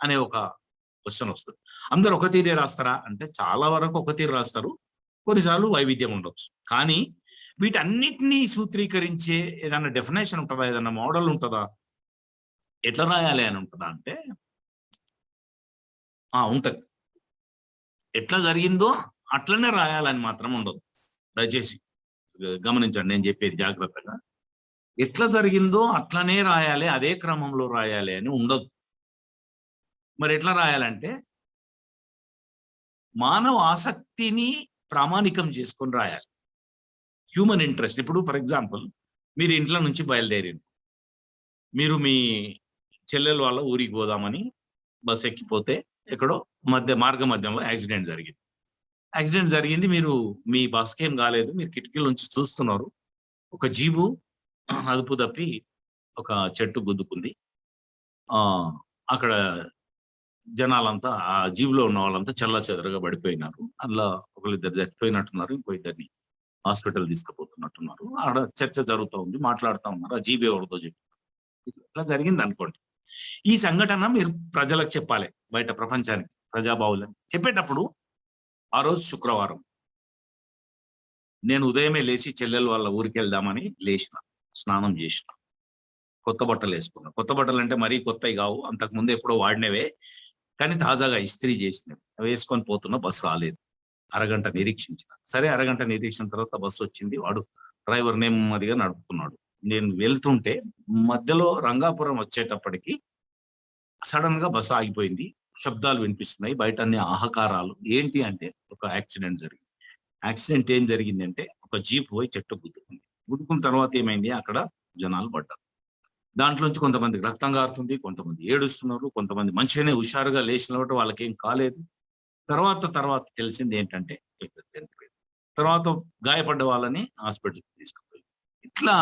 అనే ఒక క్వశ్చన్ వస్తుంది. అందరు ఒక తీరే రాస్తారా అంటే చాలా వరకు ఒక తీరు రాస్తారు, కొన్నిసార్లు వైవిధ్యం ఉండొచ్చు. కానీ వీటన్నిటినీ సూత్రీకరించే ఏదన్నా డెఫినేషన్ ఉంటుందా, ఏదన్నా మోడల్ ఉంటుందా, ఎట్లా రాయాలి అని ఉంటుందా అంటే ఉంటది. ఎట్లా జరిగిందో అట్లనే రాయాలని మాత్రం ఉండదు. దయచేసి గమనించండి నేను చెప్పేది జాగ్రత్తగా. ఎట్లా జరిగిందో అట్లనే రాయాలి, అదే క్రమంలో రాయాలి అని ఉండదు. మరి ఎట్లా రాయాలంటే మానవ ఆసక్తిని ప్రామాణికం చేసుకొని రాయాలి. Human interest. ఇప్పుడు ఫర్ ఎగ్జాంపుల్ మీరు ఇంట్లో నుంచి బయలుదేరారు, మీరు మీ చెల్లెలు వాళ్ళ ఊరికి పోదామని బస్ ఎక్కిపోతే ఎక్కడో మార్గ మధ్యంలో యాక్సిడెంట్ జరిగింది. మీరు మీ బస్కి ఏం కాలేదు, మీరు కిటికీల నుంచి చూస్తున్నారు, ఒక జీబు అదుపు తప్పి ఒక చెట్టు గుద్దుకుంది. అక్కడ జనాలంతా, ఆ జీబులో ఉన్న వాళ్ళంతా చెల్లాచెదరుగా పడిపోయినారు. అందులో ఒకళ్ళిద్దరు చచ్చిపోయినట్టున్నారు, ఇంకో ఇద్దరిని హాస్పిటల్ తీసుకుపోతున్నట్టున్నారు. ఆడ చర్చ జరుగుతూ ఉంది, మాట్లాడుతూ ఉన్నారు. ఆ జీబు ఎవరితో చెప్పి ఇట్లా జరిగింది అనుకోండి. ఈ సంఘటన మీరు ప్రజలకు చెప్పాలి, బయట ప్రపంచానికి, ప్రజాబావులని చెప్పేటప్పుడు ఆ రోజు శుక్రవారం, నేను ఉదయమే లేచి చెల్లెలు వాళ్ళ ఊరికి వెళ్దామని లేచిన, స్నానం చేసిన, కొత్త బట్టలు వేసుకున్నా. కొత్త బట్టలు అంటే మరీ కొత్తవి కావు, అంతకుముందు ఎప్పుడో వాడినవే, కానీ తాజాగా ఇస్త్రీ చేసినవి వేసుకొని పోతున్నా. బస్సు రాలేదు. అరగంట నిరీక్షించిన. సరే, అరగంట నిరీక్షించిన తర్వాత బస్సు వచ్చింది. వాడు డ్రైవర్ నెమ్మదిగా నడుపుతున్నాడు. నేను వెళ్తుంటే మధ్యలో రంగాపురం వచ్చేటప్పటికి సడన్ గా బస్సు ఆగిపోయింది. శబ్దాలు వినిపిస్తున్నాయి, బయట అన్ని ఆహకారాలు. ఏంటి అంటే ఒక యాక్సిడెంట్ జరిగింది. యాక్సిడెంట్ ఏం జరిగిందంటే ఒక జీప్ పోయి చెట్టు గుద్దుకుంది. గుద్దుకున్న తర్వాత ఏమైంది, అక్కడ జనాలు పడ్డారు. దాంట్లోంచి కొంతమంది రక్తం గారుతుంది, కొంతమంది ఏడుస్తున్నారు, కొంతమంది మంచిగానే హుషారుగా లేచినప్పుడు వాళ్ళకేం కాలేదు. తర్వాత తెలిసింది ఏంటంటే చనిపోయారు. తర్వాత గాయపడ్డ వాళ్ళని హాస్పిటల్‌కి తీసుకుపోయారు. ఇట్లా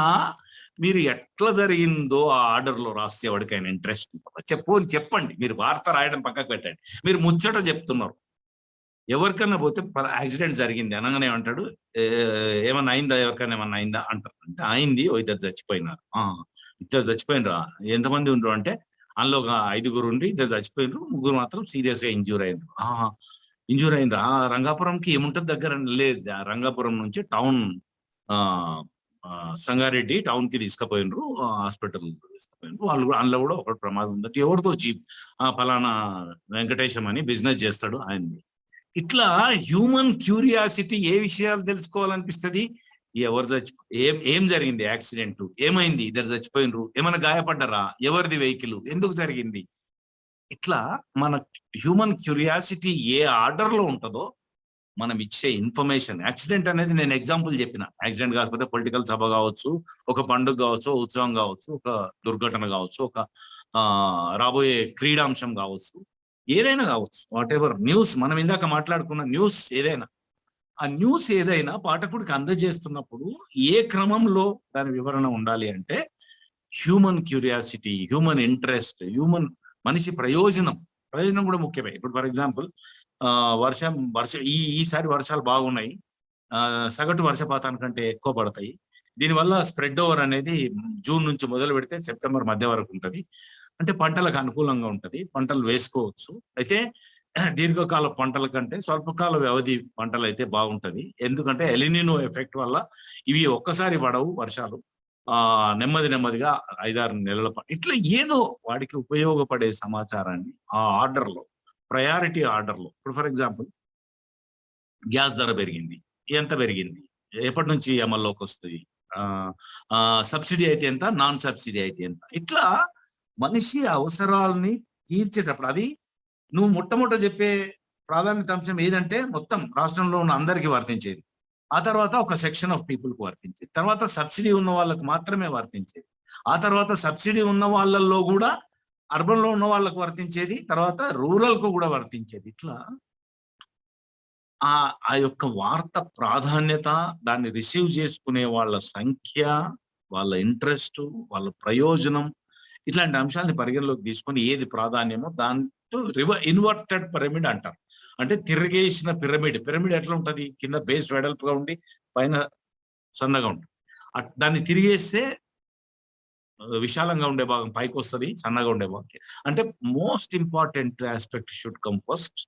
మీరు ఎట్లా జరిగిందో ఆ ఆర్డర్‌లో రాస్తే ఎవడికైనా ఇంట్రెస్ట్ ఉంటదా? చెప్పండి. మీరు వార్త రాయడం పక్కకు పెట్టండి. మీరు ముచ్చట చెప్తున్నారు. ఎవరికన్నా పోతే యాక్సిడెంట్ జరిగింది అనంగానే ఏమంటాడు, ఏమన్నా అయిందా? ఎవరికైనా ఏమన్నా అయిందా? అంటారు. అంటే అయింది. ఓ ఇద్దరు చచ్చిపోయినారు. ఇద్దరు చచ్చిపోయినరా? ఎంతమంది ఉండ్రు అంటే, అందులో ఒక 5గురు ఉండి ఇద్దరు చచ్చిపోయినరు. ముగ్గురు మాత్రం సీరియస్‌గా ఇంజ్యూర్ అయిండ్రు. ఇంజ్యూర్ అయిండ్రా? రంగాపురంకి ఏముంటది దగ్గర? లేదు. ఆ రంగాపురం నుంచి టౌన్ ఆహ్, సంగారెడ్డి టౌన్‌కి తీసుకుపోయిండ్రు. హాస్పిటల్ తీసుకుపోయిండ్రు. వాళ్ళు కూడా అందులో కూడా ఒకటి ప్రమాదం ఉందట. ఎవరితో పలానా వెంకటేశం అని బిజినెస్ చేస్తాడు ఆయనది. ఇట్లా హ్యూమన్ క్యూరియాసిటీ ఏ విషయాలు తెలుసుకోవాలనిపిస్తది? ఎవరు ఏం ఏం జరిగింది యాక్సిడెంట్? ఏమైంది? ఇద్దరు చచ్చిపోయినరు. ఏమైనా గాయపడ్డారా? ఎవరిది వెహికల్? ఎందుకు జరిగింది? ఇట్లా మన హ్యూమన్ క్యూరియాసిటీ ఏ ఆర్డర్‌లో ఉంటదో, మనం ఇచ్చే ఇన్ఫర్మేషన్ యాక్సిడెంట్ అనేది నేను ఎగ్జాంపుల్ చెప్పిన. యాక్సిడెంట్ కాకపోతే పొలిటికల్ సభ కావచ్చు, ఒక పండుగ కావచ్చు, ఉత్సవం కావచ్చు, ఒక దుర్ఘటన కావచ్చు, ఒక రాబోయే క్రీడాంశం కావచ్చు. ఏదైనా కావచ్చు. వాటెవర్ న్యూస్ మనం ఇందాక మాట్లాడుకున్న న్యూస్ ఏదైనా. ఆ న్యూస్ ఏదైనా పాఠకుడికి అందజేస్తున్నప్పుడు ఏ క్రమంలో దాని వివరణ ఉండాలి అంటే హ్యూమన్ క్యూరియాసిటీ, హ్యూమన్ ఇంట్రెస్ట్, మనిషి ప్రయోజనం. ప్రయోజనం కూడా ముఖ్యమే. ఇప్పుడు ఫర్ ఎగ్జాంపుల్ ఈసారి వర్షాలు బాగున్నాయి. సగటు వర్షపాతానికంటే ఎక్కువ పడతాయి. దీనివల్ల స్ప్రెడ్ ఓవర్ అనేది జూన్ నుంచి మొదలుపెడితే సెప్టెంబర్ మధ్య వరకు ఉంటది. అంటే పంటలకు అనుకూలంగా ఉంటది. పంటలు వేసుకోవచ్చు. అయితే దీర్ఘకాల పంటల కంటే స్వల్పకాల వ్యవధి పంటలైతే బాగుంటది. ఎందుకంటే ఎలినినో ఎఫెక్ట్ వల్ల ఇవి ఒక్కసారి పడవు వర్షాలు. నెమ్మదిగా 5, 6 నెలల ఇట్లా ఏదో వాడికి ఉపయోగపడే సమాచారాన్ని ఆ ఆర్డర్‌లో, ప్రయారిటీ ఆర్డర్‌లో ఇప్పుడు ఫర్ ఎగ్జాంపుల్ గ్యాస్ ధర పెరిగింది. ఎంత పెరిగింది? ఎప్పటినుంచి అమల్లోకొస్తది? ఆహ్, సబ్సిడీ అయితే ఎంత? నాన్ సబ్సిడీ అయితే ఎంత? ఇట్లా మనిషి అవసరాల్ని తీర్చేటప్పుడు అది నువ్వు మొట్టమొదట చెప్పే ప్రాధాన్యత అంశం ఏదంటే మొత్తం రాష్ట్రంలో ఉన్న అందరికి వర్తించేది. ఆ తర్వాత ఒక సెక్షన్ ఆఫ్ పీపుల్‌కి వర్తించేది. తర్వాత సబ్సిడీ ఉన్న వాళ్ళకి మాత్రమే వర్తించేది. ఆ తర్వాత సబ్సిడీ ఉన్న వాళ్ళల్లో గూడా అర్బన్‌లో ఉన్న వాళ్ళకి వర్తించేది. తర్వాత రూరల్‌కు గూడా వర్తించేది. ఇట్లా ఆ యొక్క వార్త ప్రాధాన్యత, దాన్ని రిసీవ్ చేసుకునే వాళ్ళ సంఖ్య, వాళ్ళ ఇంట్రెస్టు, వాళ్ళ ప్రయోజనం ఇట్లాంటి అంశాలను పరిగణలోకి తీసుకొని ఏది ప్రాధాన్యమో దాంతో ఇన్వర్టెడ్ పిరమిడ్ అంటారు. అంటే తిరగేసిన పిరమిడ్. పిరమిడ్ ఎట్లా ఉంటది? కింద బేస్ వెడల్పుగా ఉండి పైన సన్నగా ఉంటది. దాన్ని తిరిగేస్తే విశాలంగా ఉండే భాగం పైకొస్తది. సన్నగా ఉండే భాగం. అంటే most important aspect should come first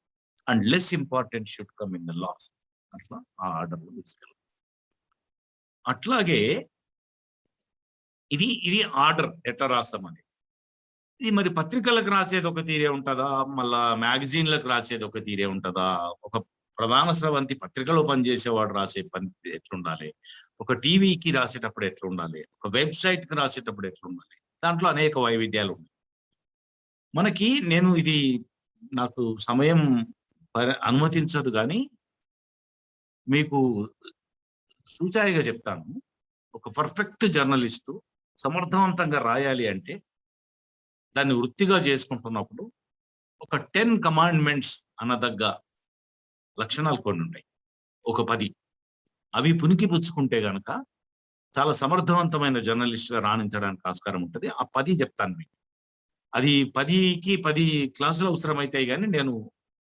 and less important should come in the last. అట్లా ఆ ఆర్డర్‌లో తీసుకెళ్ళాలి. అట్లాగే ఇది ఆర్డర్ ఎట్లా రాస్తామని. ఇది మరి పత్రికలకు రాసేది ఒక తీరే ఉంటదా? మళ్ళా మ్యాగజైన్‌లకు రాసేది ఒక తీరే ఉంటదా? ఒక ప్రధాన స్రవంతి పత్రికలో పనిచేసేవాడు రాసే పని ఎట్లుండాలి? ఒక టీవీకి రాసేటప్పుడు ఎట్లుండాలి? ఒక వెబ్‌సైట్‌కి రాసేటప్పుడు ఎట్లుండాలి? దాంట్లో అనేక వైవిధ్యాలున్నాయి. మనకి నాకు సమయం అనుమతించదు గానీ, మీకు సూచాయిగా చెప్తాను. ఒక పర్ఫెక్ట్ జర్నలిస్టు సమర్థవంతంగా రాయాలి అంటే, దాన్ని వృత్తిగా చేసుకుంటున్నప్పుడు ఒక 10 కమాండ్‌మెంట్స్ అనదగ్గ లక్షణాలు కొన్నుంటాయి. ఒక 10 అవి పుణికిపుచ్చుకుంటే గనక చాలా సమర్థవంతమైన జర్నలిస్ట్‌గా రాణించడానికి ఆస్కారం ఉంటది. ఆ 10 చెప్తాను మీకు. అది 10కి 10 క్లాసులు అవసరమైతాయి గానీ నేను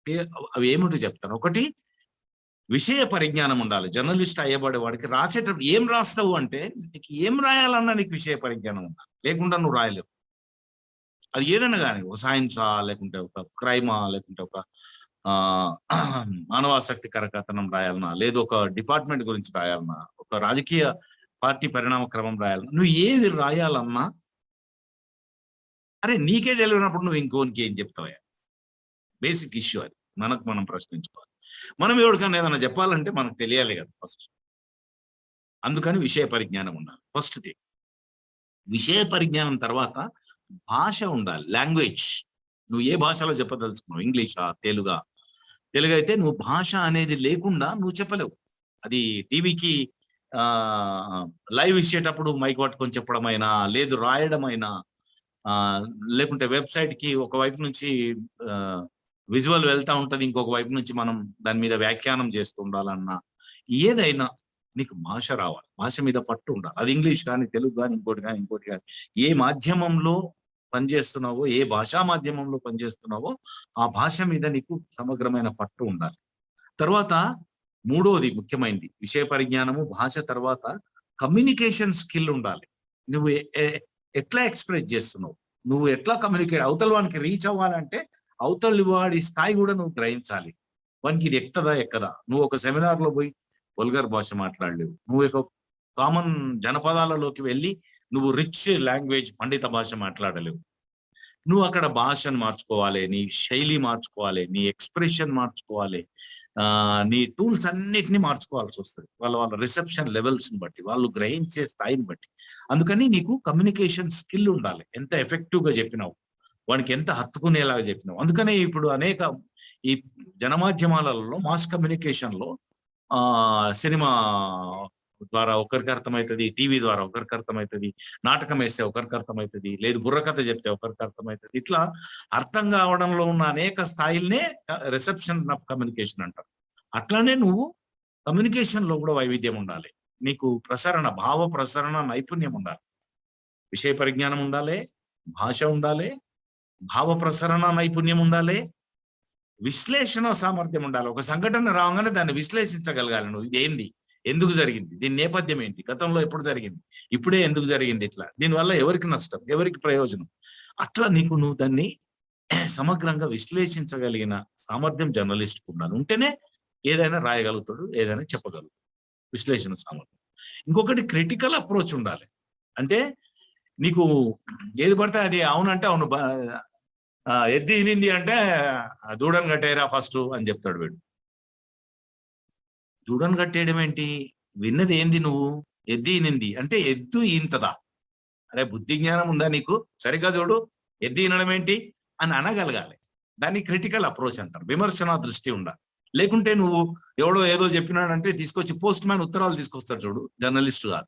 ఏ అవి ఏమిటో చెప్తాను. ఒకటి విషయ పరిజ్ఞానం ఉండాలి. జర్నలిస్ట్ అయ్యబడే వాడికి రాసేటప్పుడు ఏం రాస్తావు అంటే, నీకు ఏం రాయాలన్నా నీకు విషయ పరిజ్ఞానం ఉండాలి. లేకుండా నువ్వు రాయలేవు. అది ఏదైనా గాని ఒక సైన్సా, లేకుంటే ఒక క్రైమా, లేకుంటే ఒక ఆహ్, మానవాసక్తికర కథనం రాయాలన్నా, లేదు ఒక డిపార్ట్‌మెంట్ గురించి రాయాలన్నా, ఒక రాజకీయ పార్టీ పరిణామ క్రమం రాయాలన్నా, నువ్వు ఏది రాయాలన్నా, అరే నీకే తెలవనప్పుడు నువ్వు ఇంకోనికి ఏం చెప్తావయ్యా? బేసిక్ ఇష్యూ అది. మనకు మనం ప్రశ్నించుకోవాలి. మనం ఎవరికైనా ఏదైనా చెప్పాలంటే మనకు తెలియాలి కదా ఫస్ట్. అందుకని విషయ పరిజ్ఞానం ఉండాలి. First thing. విషయ పరిజ్ఞానం తర్వాత భాష ఉండాలి. లాంగ్వేజ్. నువ్వు ఏ భాషలో చెప్పదలుచుకున్నావు? ఇంగ్లీషా? తెలుగా? తెలుగైతే నువ్వు భాష అనేది లేకుండా నువ్వు చెప్పలేవు. అది టీవీకి ఆహ్, లైవ్ ఇచ్చేటప్పుడు మైక్ పట్టుకొని చెప్పడమైనా, లేదు రాయడమైనా, లేకుంటే వెబ్సైట్కి ఒకవైపు నుంచి విజువల్ వెళ్తా ఉంటుంది, ఇంకొక వైపు నుంచి మనం దాని మీద వ్యాఖ్యానం చేస్తూ ఉండాలన్నా, ఏదైనా నీకు భాష రావాలి, భాష మీద పట్టు ఉండాలి. అది ఇంగ్లీష్ కానీ, తెలుగు కానీ, ఇంకోటి కానీ ఏ మాధ్యమంలో పనిచేస్తున్నావో, ఏ భాషా మాధ్యమంలో పనిచేస్తున్నావో ఆ భాష మీద నీకు సమగ్రమైన పట్టు ఉండాలి. తర్వాత మూడోది ముఖ్యమైనది విషయ పరిజ్ఞానము, భాష తర్వాత కమ్యూనికేషన్ స్కిల్ ఉండాలి. నువ్వు ఎట్లా ఎక్స్ప్రెస్ చేస్తున్నావు, నువ్వు ఎట్లా కమ్యూనికేట్, అవతల వానికి రీచ్ అవ్వాలంటే అవతలి వాడి స్థాయి కూడా నువ్వు గ్రహించాలి. వానికి ఇది ఎక్కదా ఎక్కదా. నువ్వు ఒక సెమినార్లో పోయి వల్గర్ భాష మాట్లాడలేవు. నువ్వు ఒక కామన్ జనపదాలలోకి వెళ్ళి నువ్వు రిచ్ లాంగ్వేజ్ పండిత భాష మాట్లాడలేవు. నువ్వు అక్కడ భాషను మార్చుకోవాలి, నీ శైలి మార్చుకోవాలి, నీ ఎక్స్ప్రెషన్ మార్చుకోవాలి, నీ టూల్స్ అన్నిటినీ మార్చుకోవాల్సి వస్తుంది వాళ్ళ రిసెప్షన్ లెవెల్స్ని బట్టి, వాళ్ళు గ్రహించే స్థాయిని బట్టి. అందుకని నీకు కమ్యూనికేషన్ స్కిల్ ఉండాలి. ఎంత ఎఫెక్టివ్గా చెప్పినావు, వానికి ఎంత హత్తుకునేలాగా చెప్పినావు. అందుకనే ఇప్పుడు అనేక ఈ జనమాధ్యమాలలో మాస్ కమ్యూనికేషన్లో సినిమా ద్వారా ఒకరికి అర్థమవుతుంది, టీవీ ద్వారా ఒకరికి అర్థమవుతుంది, నాటకం వేస్తే ఒకరికి అర్థమవుతుంది, లేదు బుర్రకథ చెప్తే ఒకరికి అర్థమవుతుంది. ఇట్లా అర్థం కావడంలో ఉన్న అనేక స్థాయిలనే రిసెప్షన్ ఆఫ్ కమ్యూనికేషన్ అంటారు. అట్లానే నువ్వు కమ్యూనికేషన్లో కూడా వైవిధ్యం ఉండాలి. నీకు ప్రసరణ, భావ ప్రసరణ నైపుణ్యం ఉండాలి, విషయ పరిజ్ఞానం ఉండాలి, భాష ఉండాలి, భావ ప్రసరణ నైపుణ్యం ఉండాలి, విశ్లేషణ సామర్థ్యం ఉండాలి. ఒక సంఘటన రాగానే దాన్ని విశ్లేషించగలగాలి. నువ్వు ఇదేంది, ఎందుకు జరిగింది, దీని నేపథ్యం ఏంటి, గతంలో ఎప్పుడు జరిగింది, ఇప్పుడే ఎందుకు జరిగింది, ఇట్లా దీనివల్ల ఎవరికి నష్టం, ఎవరికి ప్రయోజనం, అట్లా నువ్వు దాన్ని సమగ్రంగా విశ్లేషించగలిగిన సామర్థ్యం జర్నలిస్ట్కి ఉండాలి. ఉంటేనే ఏదైనా రాయగలుగుతాడు, ఏదైనా చెప్పగలుగుతాడు. విశ్లేషణ సామర్థ్యం. ఇంకొకటి క్రిటికల్ అప్రోచ్ ఉండాలి. అంటే నీకు ఏది పడితే అది అవునంటే అవును, ఎద్ది ఇనింది అంటే దూడను కట్టేరా ఫస్ట్ అని చెప్తాడు వీడు. దూడను కట్టేయడం ఏంటి, విన్నది ఏంది నువ్వు, ఎద్ది ఇనింది అంటే ఎద్దు ఈంతదా, అరే బుద్ధి జ్ఞానం ఉందా నీకు, సరిగ్గా చూడు, ఎద్ది ఇనడం ఏంటి అని అనగలగాలి. దాన్ని క్రిటికల్ అప్రోచ్ అంటారు. విమర్శన దృష్టి ఉండాలి. లేకుంటే నువ్వు ఎవడో ఏదో చెప్పినాడంటే తీసుకొచ్చి పోస్ట్ మ్యాన్ ఉత్తరాలు తీసుకొస్తాడు చూడు, జర్నలిస్ట్ కాదు.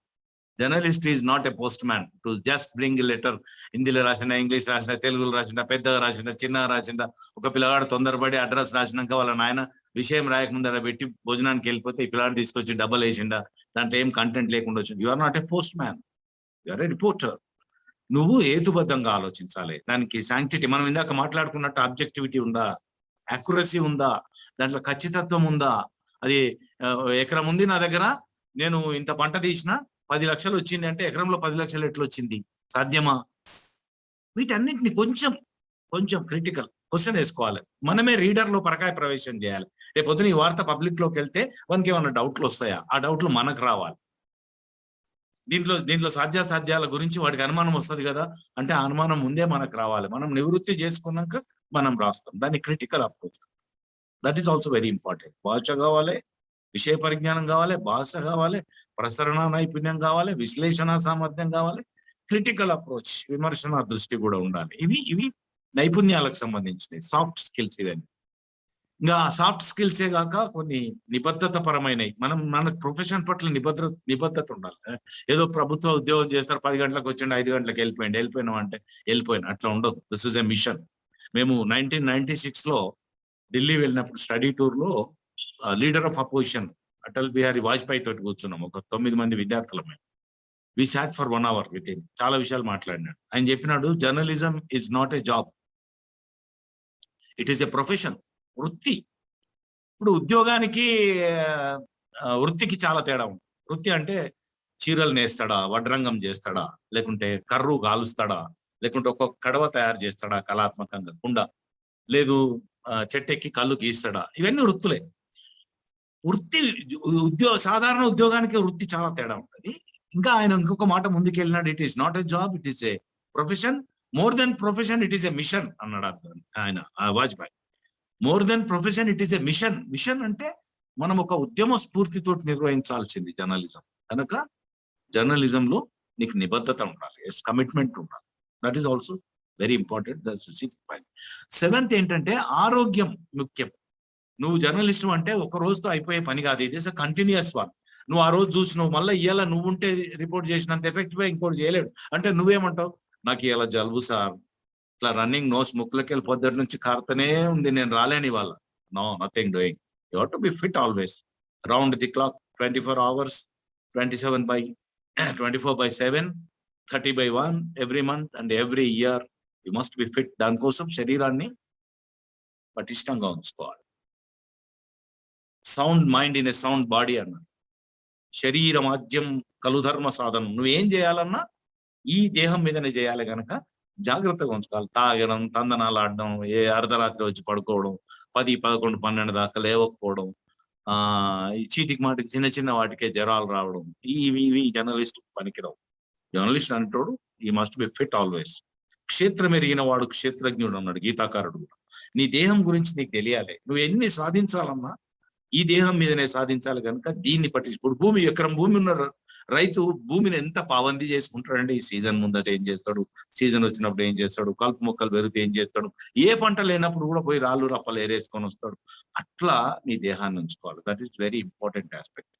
Journalist is not a post man to just bring letter. హిందీలో రాసిన, ఇంగ్లీష్ రాసిన, తెలుగులో రాసిన, పెద్దగా రాసిన, చిన్నగా రాసిన, ఒక పిల్లగాడు తొందరపడి అడ్రస్ రాసినాక వాళ్ళ నాయన విషయం రాయకముందర పెట్టి భోజనానికి వెళ్ళిపోతే ఈ పిల్లగాడు తీసుకొచ్చి డబ్బులు వేసిండా, దాంట్లో ఏం కంటెంట్ లేకుండా వచ్చింది. You are not a postman, you are a reporter. నువ్వు హేతుబద్ధంగా ఆలోచించాలి. దానికి శాంక్టిటీ, మనం ఇందాక మాట్లాడుకున్నట్టు ఆబ్జెక్టివిటీ ఉందా, అక్యురసీ ఉందా, దాంట్లో ఖచ్చితత్వం ఉందా. అది ఎకరం ఉంది నా దగ్గర, నేను ఇంత పంట తీసిన 10 లక్షలు వచ్చింది అంటే ఎకరంలో 10 లక్షలు ఎట్లా వచ్చింది, సాధ్యమా? వీటన్నిటిని కొంచెం క్రిటికల్ క్వశ్చన్ వేసుకోవాలి. మనమే రీడర్లో పరకాయ ప్రవేశం చేయాలి. రేపు పొద్దున ఈ వార్త పబ్లిక్లోకి వెళ్తే మనకి ఏమైనా డౌట్లు వస్తాయా, ఆ డౌట్లు మనకు రావాలి. దీంట్లో సాధ్యాసాధ్యాల గురించి వాడికి అనుమానం వస్తుంది కదా, అంటే ఆ అనుమానం ముందే మనకు రావాలి. మనం నివృత్తి చేసుకున్నాక మనం రాస్తాం. దాన్ని critical approach. That is also very important. భాష కావాలి, విషయ పరిజ్ఞానం కావాలి, భాష కావాలి, ప్రసరణ నైపుణ్యం కావాలి, విశ్లేషణ సామర్థ్యం కావాలి, క్రిటికల్ అప్రోచ్, విమర్శన దృష్టి కూడా ఉండాలి. ఇవి నైపుణ్యాలకు సంబంధించినవి, సాఫ్ట్ స్కిల్స్. ఇవన్నీ ఇంకా సాఫ్ట్ స్కిల్సే కాక కొన్ని నిబద్ధత పరమైనవి. మన ప్రొఫెషన్ పట్ల నిబద్ధత ఉండాలి. ఏదో ప్రభుత్వ ఉద్యోగం చేస్తారు, 10 గంటలకు వచ్చిండి, 5 గంటలకు వెళ్ళిపోయినాం అంటే వెళ్ళిపోయినా, అట్లా ఉండదు. This is a mission. మేము 1996లో ఢిల్లీ వెళ్ళినప్పుడు స్టడీ టూర్లో leader of opposition Atal Bihari Vajpayee తోటి కూర్చున్నాం, ఒక 9 మంది విద్యార్థులమే. We sat for 1 hour with him. చాలా విషయాలు మాట్లాడినాడు. ఆయన చెప్పినాడు, journalism is not a job, it is a profession, వృత్తి. ఇప్పుడు ఉద్యోగానికి వృత్తికి చాలా తేడా ఉంది. వృత్తి అంటే చీరలు నేస్తాడా, వడ్రంగం చేస్తాడా, లేకుంటే కర్రు కాలుస్తాడా, లేకుంటే ఒక కడవ తయారు చేస్తాడా కళాత్మకంగా, కుండ, లేదు చెట్టెక్కి కళ్ళు గీస్తాడా, ఇవన్నీ వృత్తులే. సాధారణ ఉద్యోగానికి వృత్తి చాలా తేడా ఉంటుంది. ఇంకా ఆయన ఇంకొక మాట ముందుకెళ్ళినాడు, it is not a job, it is a profession, more than profession it is a mission అన్నాడు ఆయన Vajpayee. More than profession it is a mission. Mission అంటే మనం ఒక ఉద్యమ స్ఫూర్తితో నిర్వహించాల్సింది జర్నలిజం. కనుక జర్నలిజంలో నీకు నిబద్ధత ఉండాలి, కమిట్మెంట్ ఉండాలి. That is also very important. That's 6th point. 7th ఏంటంటే ఆరోగ్యం ముఖ్యం. నువ్వు జర్నలిస్ట్ అంటే ఒక రోజుతో అయిపోయే పని కాదు, ఇది ఇస్ కంటిన్యూస్ వర్క్. నువ్వు ఆ రోజు చూసినావు, మళ్ళీ ఇవాళ నువ్వు ఉంటే రిపోర్ట్ చేసినంత ఎఫెక్టివ్ గా ఇంకోటి చేయలేడు. అంటే నువ్వేమంటావు, నాకు ఇలా జలుబు సార్, ఇట్లా రన్నింగ్ నోస్ ముక్కులకి వెళ్ళి పొద్దుటి నుంచి కారుతూనే ఉంది, నేను రాలేని వాళ్ళ. No, nothing doing. You have to be fit always, round the clock, 24 hours, 24/7, 30/1 every month and every year. You must be fit. దానికోసం శరీరాన్ని పటిష్టంగా ఉంచుకోవాలి. Sound mind in a sound body అన్నారు. శరీర మాధ్యం కలుధర్మ సాధనం. నువ్వేం చేయాలన్నా ఈ దేహం మీదనే చేయాలి కనుక జాగ్రత్తగా ఉంచుకోవాలి. తాగడం, తందనాలు ఆడడం, ఏ అర్ధరాత్రి వచ్చి పడుకోవడం, 10, 11, 12 దాకా లేవకపోవడం, ఈ చీటికి మాటికి చిన్న చిన్న వాటికే జ్వరాలు రావడం, ఇవి జర్నలిస్ట్ పనికిరావు. జర్నలిస్ట్ అంటాడు ఈ మస్ట్ బి ఫిట్ ఆల్వేస్. క్షేత్రం ఎరిగిన వాడు క్షేత్రజ్ఞుడు అన్నాడు గీతాకారుడు కూడా. నీ దేహం గురించి నీకు తెలియాలి. నువ్వు ఎన్ని సాధించాలన్నా ఈ దేహం మీదనే సాధించాలి కనుక దీన్ని ఇప్పుడు ఎకరం భూమి ఉన్న రైతు భూమిని ఎంత పాబందీ చేసుకుంటాడండి. ఈ సీజన్ ముందట ఏం చేస్తాడు, సీజన్ వచ్చినప్పుడు ఏం చేస్తాడు, కలుపు మొక్కలు పెరిగితే ఏం చేస్తాడు, ఏ పంట లేనప్పుడు కూడా పోయి రాళ్ళు రప్పలు ఏరేసుకొని వస్తాడు. అట్లా నీ దేహాన్ని ఉంచుకోవాలి. That is very important aspect.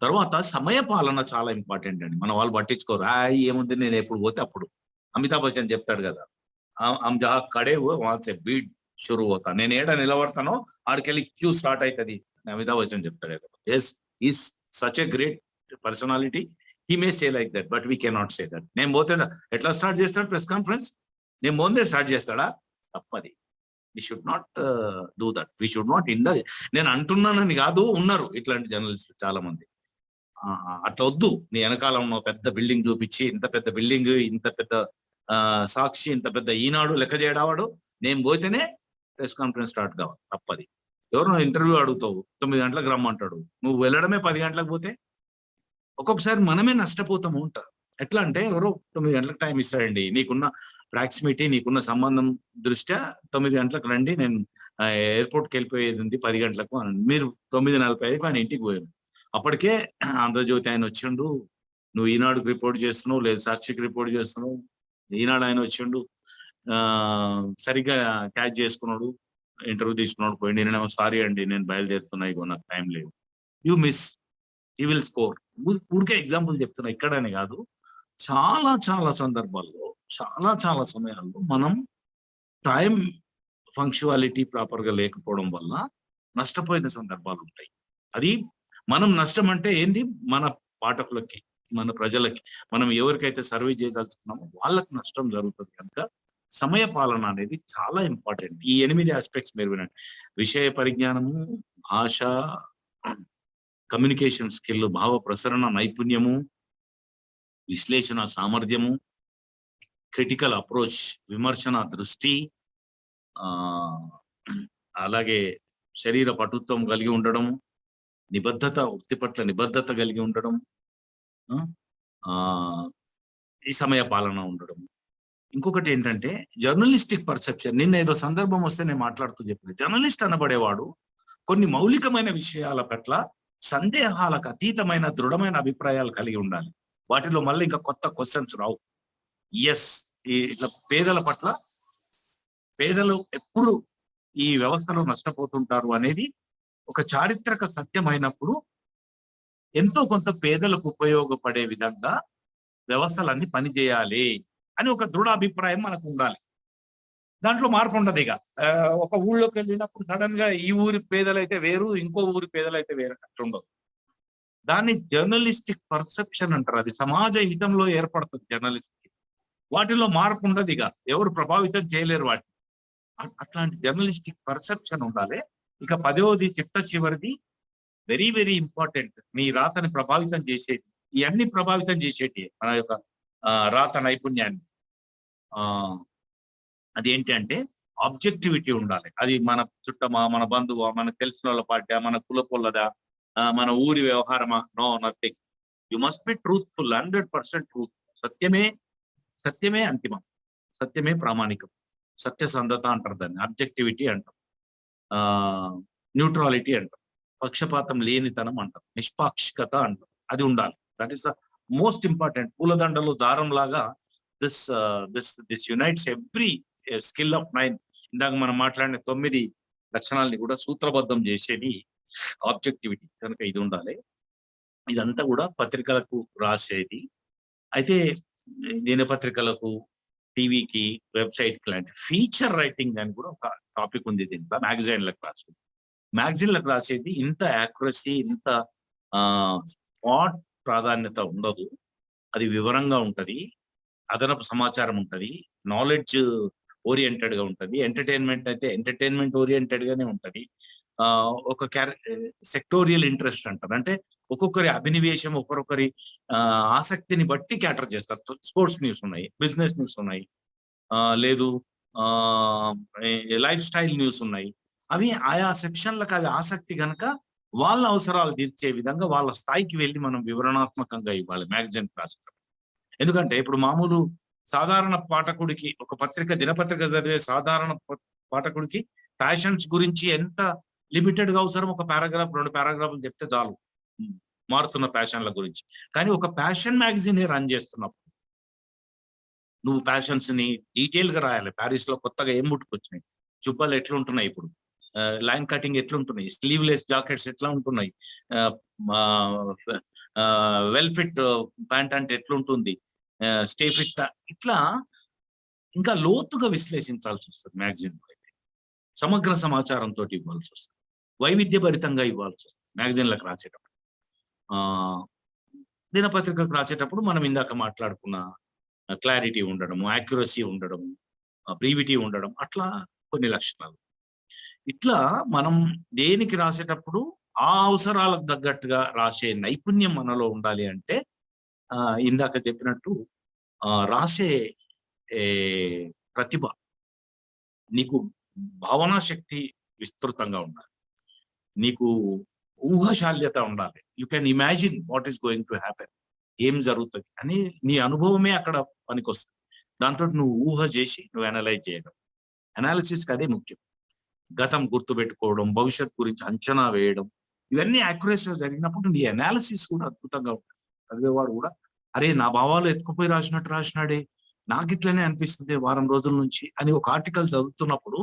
తర్వాత సమయ పాలన చాలా ఇంపార్టెంట్ అండి. మన వాళ్ళు పట్టించుకోరు. ఏముంది నేను ఎప్పుడు పోతే అప్పుడు. అమితాబ్ బచ్చన్ చెప్తాడు కదా, हम जहाँ खड़े हुए वहां से बीट शुरू होता. నేను ఏడ నిలబడతానో ఆడికెళ్ళి క్యూ స్టార్ట్ అవుతుంది. అమితాబ్ బచ్చన్ చెప్తాడు కదా. Yes, is such a great personality. He may say like that, but we cannot say that. నేను పోతే ఎట్లా స్టార్ట్ చేస్తాడు ప్రెస్ కాన్ఫరెన్స్? నేను ముందే స్టార్ట్ చేస్తాడా? తప్పది. We should not do that. We should not indulge. నేను అంటున్నానని కాదు, ఉన్నారు ఇట్లాంటి జర్నలిస్టులు చాలా మంది. అట్లా వద్దు. నీ వెనకాల ఉన్న పెద్ద బిల్డింగ్ చూపించి, ఇంత పెద్ద బిల్డింగ్, ఇంత పెద్ద సాక్షి, ఇంత పెద్ద ఈనాడు లెక్క చేయడావాడు, నేను పోతేనే ప్రెస్ కాన్ఫరెన్స్ స్టార్ట్ కావాలి. తప్పది. ఎవరు ఇంటర్వ్యూ అడుగుతావు, 9 గంటలకు రమ్మంటాడు, నువ్వు వెళ్ళడమే 10 గంటలకు పోతే ఒక్కొక్కసారి మనమే నష్టపోతాము ఉంటారు. ఎట్లా అంటే ఎవరో 9 గంటలకు టైం ఇస్తాడండి, నీకున్న ప్రాక్సిమిటీ, నీకున్న సంబంధం దృష్ట్యా 9 గంటలకు రండి, నేను ఎయిర్పోర్ట్కి వెళ్ళిపోయేది ఉంది 10 గంటలకు అని. మీరు 9:45 ఆయన ఇంటికి పోయారు. అప్పటికే ఆంధ్రజ్యోతి ఆయన వచ్చిండు, నువ్వు ఈనాడుకి రిపోర్ట్ చేస్తున్నావు, లేదు సాక్షికి రిపోర్ట్ చేస్తున్నావు, ఈనాడు ఆయన వచ్చిండు, సరిగ్గా క్యాచ్ చేసుకున్నాడు, ఇంటర్వ్యూ తీసుకున్నాడు, పోయింది. నేనేమో సారీ అండి నేను బయలుదేరుతున్నా, ఇగో నాకు టైం లేదు. You miss, you will score. ఊరికే ఎగ్జాంపుల్ చెప్తున్నా, ఇక్కడనే కాదు, చాలా చాలా సందర్భాల్లో, చాలా చాలా సమయాల్లో మనం టైం ఫంక్చువాలిటీ ప్రాపర్గా లేకపోవడం వల్ల నష్టపోయిన సందర్భాలు ఉంటాయి. అది మనం నష్టం అంటే ఏంది, మన పాఠకులకి, మన ప్రజలకి, మనం ఎవరికైతే సర్వే చేయదలుచుకున్నామో వాళ్ళకి నష్టం జరుగుతుంది. కనుక సమయ పాలన అనేది చాలా ఇంపార్టెంట్. ఈ 8 ఆస్పెక్ట్స్ మీరు వినండి. విషయ పరిజ్ఞానము, భాష, కమ్యూనికేషన్ స్కిల్, భావ ప్రసరణ నైపుణ్యము, విశ్లేషణ సామర్థ్యము, క్రిటికల్ అప్రోచ్, విమర్శన దృష్టి, అలాగే శరీర పటుత్వం కలిగి ఉండడం, నిబద్ధత, వృత్తి పట్ల నిబద్ధత కలిగి ఉండడం, ఈ సమయ పాలన ఉండడం. ఇంకొకటి ఏంటంటే జర్నలిస్టిక్ పర్సెప్షన్. నిన్న ఏదో సందర్భం వస్తే నేను మాట్లాడుతూ చెప్పిన, జర్నలిస్ట్ అనబడేవాడు కొన్ని మౌలికమైన విషయాల పట్ల సందేహాలకు అతీతమైన దృఢమైన అభిప్రాయాలు కలిగి ఉండాలి. వాటిలో మళ్ళీ ఇంకా కొత్త క్వశ్చన్స్ రావు. ఎస్, ఇట్లా పేదల పట్ల, పేదలు ఎప్పుడు ఈ వ్యవస్థలో నష్టపోతుంటారు అనేది ఒక చారిత్రక సత్యం అయినప్పుడు ఎంతో కొంత పేదలకు ఉపయోగపడే విధంగా వ్యవస్థలన్నీ పనిచేయాలి అని ఒక దృఢ అభిప్రాయం మనకు ఉండాలి. దాంట్లో మార్పు ఉండదు. ఇక ఒక ఊళ్ళోకి వెళ్ళినప్పుడు సడన్ గా ఈ ఊరి పేదలైతే వేరు, ఇంకో ఊరి పేదలైతే వేరు ఉండదు. దాన్ని జర్నలిస్టిక్ పర్సెప్షన్ అంటారు. అది సమాజ హితంలో ఏర్పడుతుంది జర్నలిస్ట్. వాటిలో మార్పు ఉండదు. ఇక ఎవరు ప్రభావితం చేయలేరు వాటిని. అట్లాంటి జర్నలిస్టిక్ పర్సెప్షన్ ఉండాలి. ఇక 10వది, చిట్ట చివరిది, వెరీ వెరీ ఇంపార్టెంట్, మీ రాతని ప్రభావితం చేసేది, ఇవన్నీ ప్రభావితం చేసేటి మన యొక్క రాత నైపుణ్యాన్ని. అది ఏంటి అంటే ఆబ్జెక్టివిటీ ఉండాలి. అది మన చుట్టమా, మన బంధువా, మనకు తెలిసిన వాళ్ళ పార్టీ, మన కులపొల్లదా, మన ఊరి వ్యవహారమా? No, nothing. You must be truthful, 100% truth. సత్యమే అంతిమం, సత్యమే ప్రామాణికం. సత్యసంధత అంటారు దాన్ని, ఆబ్జెక్టివిటీ అంటాం, న్యూట్రాలిటీ అంటాం, పక్షపాతం లేనితనం అంటాం, నిష్పాక్షికత అంటాం. అది ఉండాలి. That is the most important. పూలదండలు దారం లాగా this unites every skill of 9. ఇందాక మనం మాట్లాడిన 9 లక్షణాలని కూడా సూత్రబద్ధం చేసేది ఆబ్జెక్టివిటీ. కనుక ఇది ఉండాలి. ఇదంతా కూడా పత్రికలకు రాసేది. అయితే దినపత్రికలకు, టీవీకి, వెబ్‌సైట్‌కి లాంటి ఫీచర్ రైటింగ్ అని కూడా ఒక టాపిక్ ఉంది దీంట్లో. మ్యాగజైన్‌లకు రాసేది. మ్యాగజైన్‌లకు రాసేది ఇంత యాక్యురసీ, ఇంత స్పాట్ ప్రాధాన్యత ఉండదు. అది వివరంగా ఉంటది. అదనపు సమాచారం ఉంటది. నాలెడ్జ్ ఓరియెంటెడ్‌గా ఉంటది. ఎంటర్‌టైన్‌మెంట్ అయితే ఎంటర్‌టైన్‌మెంట్ ఓరియెంటెడ్‌గానే ఉంటది. ఒక సెక్టోరియల్ ఇంట్రెస్ట్ అంటారు. అంటే ఒక్కొక్కరి అభినివేశం, ఒక్కొక్కరి ఆసక్తిని బట్టి క్యాటర్ చేస్తారు. స్పోర్ట్స్ న్యూస్ ఉన్నాయి, బిజినెస్ న్యూస్ ఉన్నాయి, లేదు ఆహ్, లైఫ్ స్టైల్ న్యూస్ ఉన్నాయి. అవి ఆయా సెక్షన్‌లకు అది ఆసక్తి గనక వాళ్ళ అవసరాలు తీర్చే విధంగా వాళ్ళ స్థాయికి వెళ్లి మనం వివరణాత్మకంగా ఇవ్వాలి మ్యాగజైన్ రాసేటప్పుడు. ఎందుకంటే ఇప్పుడు మామూలు సాధారణ పాఠకుడికి ఒక దినపత్రిక చదివే సాధారణ పాఠకుడికి ఫ్యాషన్స్ గురించి ఎంత లిమిటెడ్‌గా అవసరం, ఒక పారాగ్రాఫ్, 2 పారాగ్రాఫ్‌లు చెప్తే చాలు. హ్మ్. మారుతున్న ఫ్యాషన్‌ల గురించి. కానీ ఒక ఫ్యాషన్ మ్యాగజైన్ రన్ చేస్తున్నప్పుడు నువ్వు ఫ్యాషన్స్‌ని డీటెయిల్‌గా రాయాలి. పారిస్‌లో కొత్తగా ఏం పుట్టుకొచ్చినాయి? జుబ్బాలు ఎట్లుంటున్నాయి ఇప్పుడు? లైన్ కటింగ్ ఎట్లుంటున్నాయి? స్లీవ్‌లెస్ జాకెట్స్ ఎట్లా ఉంటున్నాయి? Ah, ah, well fit pant అంటే ఎట్లుంటుంది? స్టే ఫిట్టా? ఇట్లా ఇంకా లోతుగా విశ్లేషించాల్సొస్తది మ్యాగజైన్‌లో అయితే. సమగ్ర సమాచారంతోటి ఇవ్వాల్సొస్తది. వైవిధ్యభరితంగా ఇవ్వాల్సొస్తది మ్యాగజైన్‌లకు రాసేటప్పుడు. ఆహ్, దినపత్రికకు రాసేటప్పుడు మనం ఇందాక మాట్లాడుకున్న క్లారిటీ ఉండడము, యాక్యురసీ ఉండడము, బ్రీవిటీ ఉండడం, అట్లా కొన్ని లక్షణాలు. ఇట్లా మనం దేనికి రాసేటప్పుడు ఆ అవసరాలకు తగ్గట్టుగా రాసే నైపుణ్యం మనలో ఉండాలి అంటే ఇందాక చెప్పినట్టు రాసే ఏ ప్రతిభ, నీకు భావనా శక్తి విస్తృతంగా ఉండాలి. నీకు ఊహాశాల్యత ఉండాలి. You can imagine what is going to happen. ఏం జరుగుతది అని నీ అనుభవమే అక్కడ పనికొస్తది. దాంతోటి నువ్వు ఊహ చేసి నువ్వు అనలైజ్ చేయడం. అనాలిసిస్‌కి అదే ముఖ్యం. గతం గుర్తుపెట్టుకోవడం, భవిష్యత్తు గురించి అంచనా వేయడం, ఇవన్నీ యాక్యురసీ‌గా జరిగినప్పుడు నీ అనాలిసిస్ కూడా అద్భుతంగా ఉంటది. చదివేవాడు కూడా అరే! నా భావాలు ఎత్తుకుపోయి రాసినట్టు రాసినాడే. నాకిట్లనే అనిపిస్తుంది వారం రోజుల నుంచి అని ఒక ఆర్టికల్ చదువుతున్నప్పుడు,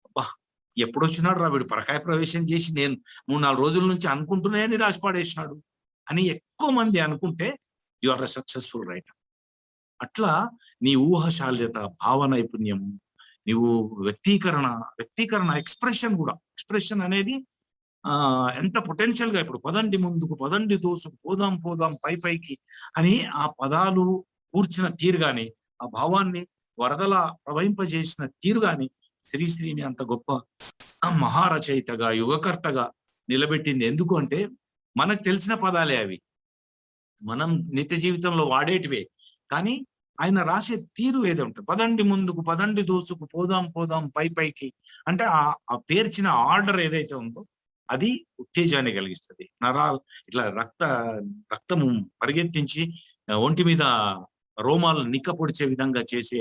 అబ్బా! ఎప్పుడొచ్చినాడురా వీడు పరకాయ ప్రవేశం చేసి నేను 3, 4 రోజుల నుంచి అనుకుంటూనే రాసి పడేసినాడు అని ఎక్కువ మంది అనుకుంటే you are a successful writer. అట్లా నీ ఊహశాల్యత, భావ నైపుణ్యం, నీవు వ్యక్తీకరణ ఎక్స్‌ప్రెషన్ గూడా. ఎక్స్‌ప్రెషన్ అనేది ఎంత పొటెన్షియల్‌గా ఇప్పుడు పదండి ముందుకు, పదండి దోసుకు, పోదాం పోదాం పైకి అని ఆ పదాలు కూర్చిన తీరు గాని, ఆ భావాన్ని వరదలా ప్రవహింపజేసిన తీరు గాని, శ్రీశ్రీని అంత గొప్ప మహారచయితగా, యుగకర్తగా నిలబెట్టింది. ఎందుకు అంటే, మనకు తెలిసిన పదాలే అవి. మనం నిత్య జీవితంలో వాడేటివే. కానీ ఆయన రాసే తీరు ఏదో ఉంటది. పదండి ముందుకు, పదండి దూసుకు, పోదాం పోదాం పైకి అంటే ఆ పేర్చిన ఆర్డర్ ఏదైతే ఉందో అది ఉత్తేజాన్ని కలిగిస్తది. ఇట్లా రక్తము పరిగెత్తించి ఒంటి మీద రోమాలు నిక్కపొడిచే విధంగా చేసే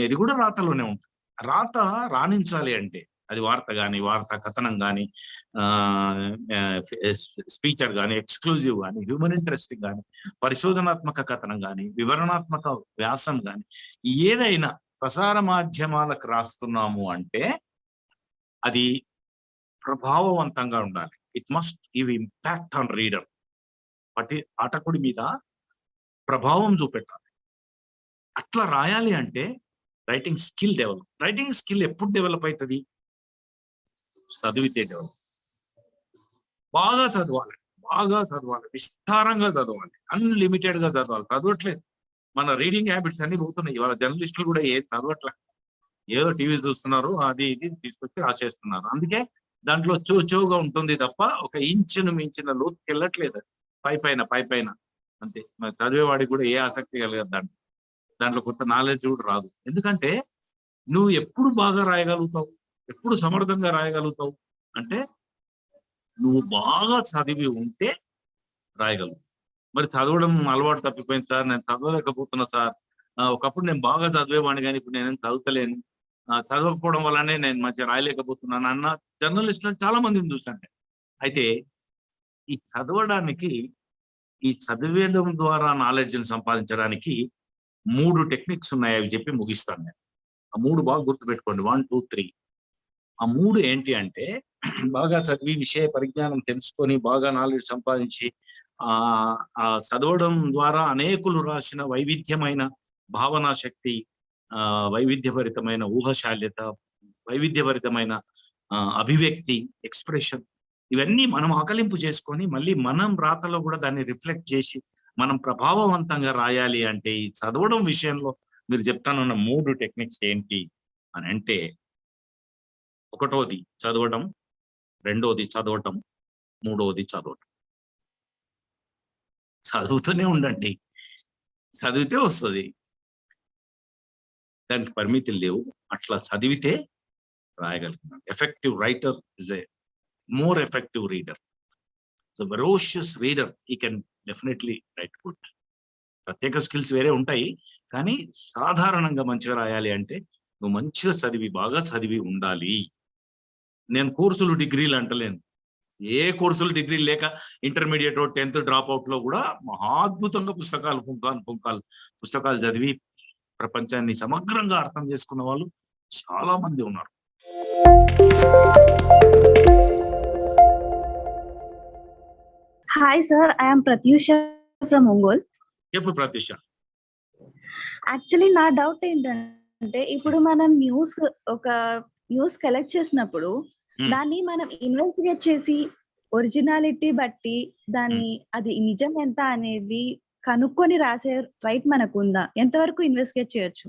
ఇది కూడా రాతలోనే ఉంటది. రాత రాణించాలి అంటే అది వార్త గాని, వార్తా కథనం గాని, ఆహ్, ఆహ్, స్పీచర్ గాని, ఎక్స్‌క్లూజివ్ గాని, హ్యూమన్ ఇంట్రెస్టింగ్ గాని, పరిశోధనాత్మక కథనం గాని, వివరణాత్మక వ్యాసం గాని, ఏదైనా ప్రసార మాధ్యమాలకు రాస్తున్నాము అంటే అది ప్రభావవంతంగా ఉండాలి. It must give impact on reader. పాఠకుడి మీద ప్రభావం చూపెట్టాలి. అట్లా రాయాలి అంటే రైటింగ్ స్కిల్ ఎప్పుడు డెవలప్ అయితది? చదివితే డెవలప్. బాగా చదవాలి. బాగా చదవాలి. విస్తారంగా చదవాలి. అన్‌లిమిటెడ్‌గా చదవాలి. చదవట్లేదు. మన రీడింగ్ హ్యాబిట్స్ అన్నీ పోతున్నాయి. ఇవాళ జర్నలిస్టులు కూడా ఏది చదవట్ల. ఏదో టీవీ చూస్తున్నారు. అది ఇది తీసుకొచ్చి రాసేస్తున్నారు. అందుకే దాంట్లో చోగా ఉంటుంది తప్ప ఒక ఇంచును మించిన లోతుకెళ్ళట్లేదు. పైపైన అంతే. మరి చదివేవాడికి కూడా ఏ ఆసక్తి కలగదు దాంట్లో. దాంట్లో కొత్త నాలెడ్జ్ కూడా రాదు. ఎందుకంటే నువ్వు ఎప్పుడు బాగా రాయగలుగుతావు? ఎప్పుడు సమర్థంగా రాయగలుగుతావు? అంటే నువ్వు బాగా చదివి ఉంటే రాయగలవు. మరి చదవడం అలవాటు తప్పిపోయింది సార్. నేను చదవలేకపోతున్నా సార్. ఒకప్పుడు నేను బాగా చదివేవాడిని గానీ ఇప్పుడు నేనేం చదువుతలేను. చదవకపోవడం వల్లనే నేను మధ్య రాయలేకపోతున్నాను అన్న జర్నలిస్టులను చాలా మందిని చూశాను నేను. అయితే ఈ చదవడానికి, ఈ చదివేయడం ద్వారా నాలెడ్జ్‌ని సంపాదించడానికి 3 టెక్నిక్స్ ఉన్నాయి. అవి చెప్పి ముగిస్తాను నేను. ఆ 3 బాగా గుర్తుపెట్టుకోండి. 1, 2, 3. ఆ 3 ఏంటి అంటే బాగా చదివి విషయ పరిజ్ఞానం తెలుసుకొని, బాగా నాలెడ్జ్ సంపాదించి, ఆ చదవడం ద్వారా అనేకులు రాసిన వైవిధ్యమైన భావనా శక్తి, వైవిధ్యభరితమైన ఊహశాల్యత, వైవిధ్యభరితమైన అభివ్యక్తి, ఎక్స్ప్రెషన్, ఇవన్నీ మనం ఆకలింపు చేసుకొని మళ్ళీ మనం రాతలో కూడా దాన్ని రిఫ్లెక్ట్ చేసి మనం ప్రభావవంతంగా రాయాలి అంటే ఈ చదవడం విషయంలో మీరు చెప్తానన్న 3 టెక్నిక్స్ ఏంటి అని అంటే, ఒకటోది చదవడం, రెండోది చదవటం, మూడోది చదవటం. చదువుతూనే ఉండండి. చదివితే వస్తది. దానికి పరిమితులు లేవు. అట్లా చదివితే రాయగలుగుతున్నాం. Effective writer is a more effective reader. So ferocious reader he can definitely write good. ప్రత్యేక స్కిల్స్ వేరే ఉంటాయి. కానీ సాధారణంగా మంచిగా రాయాలి అంటే నువ్వు మంచిగా చదివి, బాగా చదివి ఉండాలి. నేను కోర్సులు, డిగ్రీలు అంటలేను. ఏ కోర్సులు, డిగ్రీలు లేక ఇంటర్మీడియట్ 10th డ్రాప్ అవుట్ లో కూడా మహాద్భుతంగా పుస్తకాలు పుస్తకాలు చదివి ప్రపంచాన్ని సమగ్రంగా అర్థం చేసుకున్న వాళ్ళు చాలా మంది ఉన్నారు. Hi sir, I am Pratyusha from Ongole. చెప్పు ప్రత్యూష. యాక్చువల్లీ నా డౌట్ ఏంటంటే ఇప్పుడు మనం ఒక న్యూస్ కలెక్ట్ చేసినప్పుడు దాన్ని మనం ఇన్వెస్టిగేట్ చేసి ఒరిజినాలిటీ బట్టి దాన్ని అది నిజం ఎంత అనేది కనుక్కొని రాసే రైట్ మనకుందా? ఎంతవరకు ఇన్వెస్టిగేట్ చేయొచ్చు?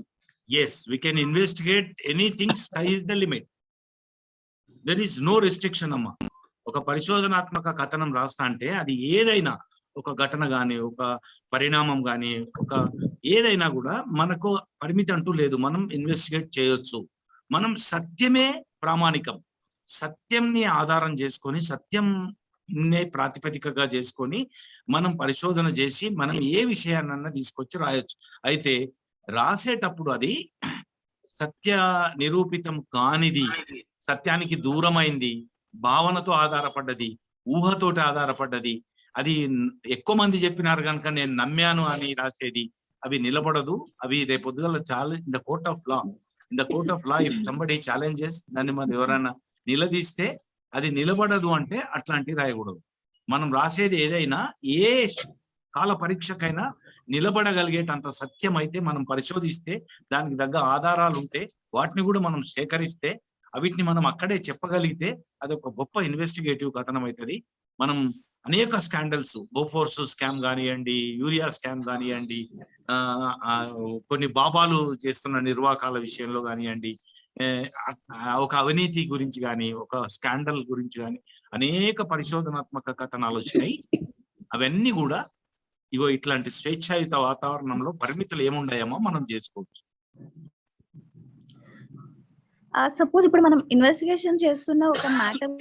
Yes, we can investigate anything. Sky is the limit. There is no restriction అమ్మా. ఒక పరిశోధనాత్మక కథనం రాస్తా అంటే అది ఏదైనా, ఒక ఘటన గాని, ఒక పరిణామం గాని, ఒక ఏదైనా కూడా మనకు పరిమితి అంటూ లేదు. మనం ఇన్వెస్టిగేట్ చేయొచ్చు. మనం సత్యమే ప్రామాణికం. సత్యంని ఆధారం చేసుకొని, సత్యంనే ప్రాతిపదికగా చేసుకొని మనం పరిశోధన చేసి మనం ఏ విషయాన్నన్నా తీసుకొచ్చి రాయొచ్చు. అయితే రాసేటప్పుడు అది సత్య నిరూపితం కానిది, సత్యానికి దూరమైంది, భావనతో ఆధారపడ్డది, ఊహతోటి ఆధారపడ్డది, అది ఎక్కువ మంది చెప్పినారు కనుక నేను నమ్మాను అని రాసేది, అవి నిలబడదు. అవి రేపొద్దుగల challenge in the court of law. In the court of law if somebody challenges, దాన్ని మనం ఎవరైనా నిలదీస్తే అది నిలబడదు అంటే అట్లాంటివి రాయకూడదు. మనం రాసేది ఏదైనా ఏ కాల పరీక్షకైనా నిలబడగలిగేటంత సత్యం అయితే మనం పరిశోధిస్తే, దానికి తగ్గ ఆధారాలు ఉంటే వాటిని కూడా మనం సేకరిస్తే, వీటిని మనం అక్కడే చెప్పగలిగితే అది ఒక గొప్ప ఇన్వెస్టిగేటివ్ కథనం అవుతుంది. మనం అనేక స్కాండల్స్, బోఫోర్స్ స్కామ్ కానివ్వండి, యూరియా స్కామ్ కానివ్వండి, కొన్ని బాబాలు చేస్తున్న నిర్వాకాల విషయంలో కానివ్వండి, ఒక అవినీతి గురించి కానీ, ఒక స్కాండల్ గురించి కానీ అనేక పరిశోధనాత్మక కథనాలు వచ్చినాయి. అవన్నీ కూడా ఇగో ఇట్లాంటి స్వేచ్ఛాయుత వాతావరణంలో పరిమితులు ఏముండాయమో మనం చేసుకోవచ్చు. సపోజ్ ఇప్పుడు మనం ఇన్వెస్టిగేషన్ చేస్తున్న ఒక మ్యాటర్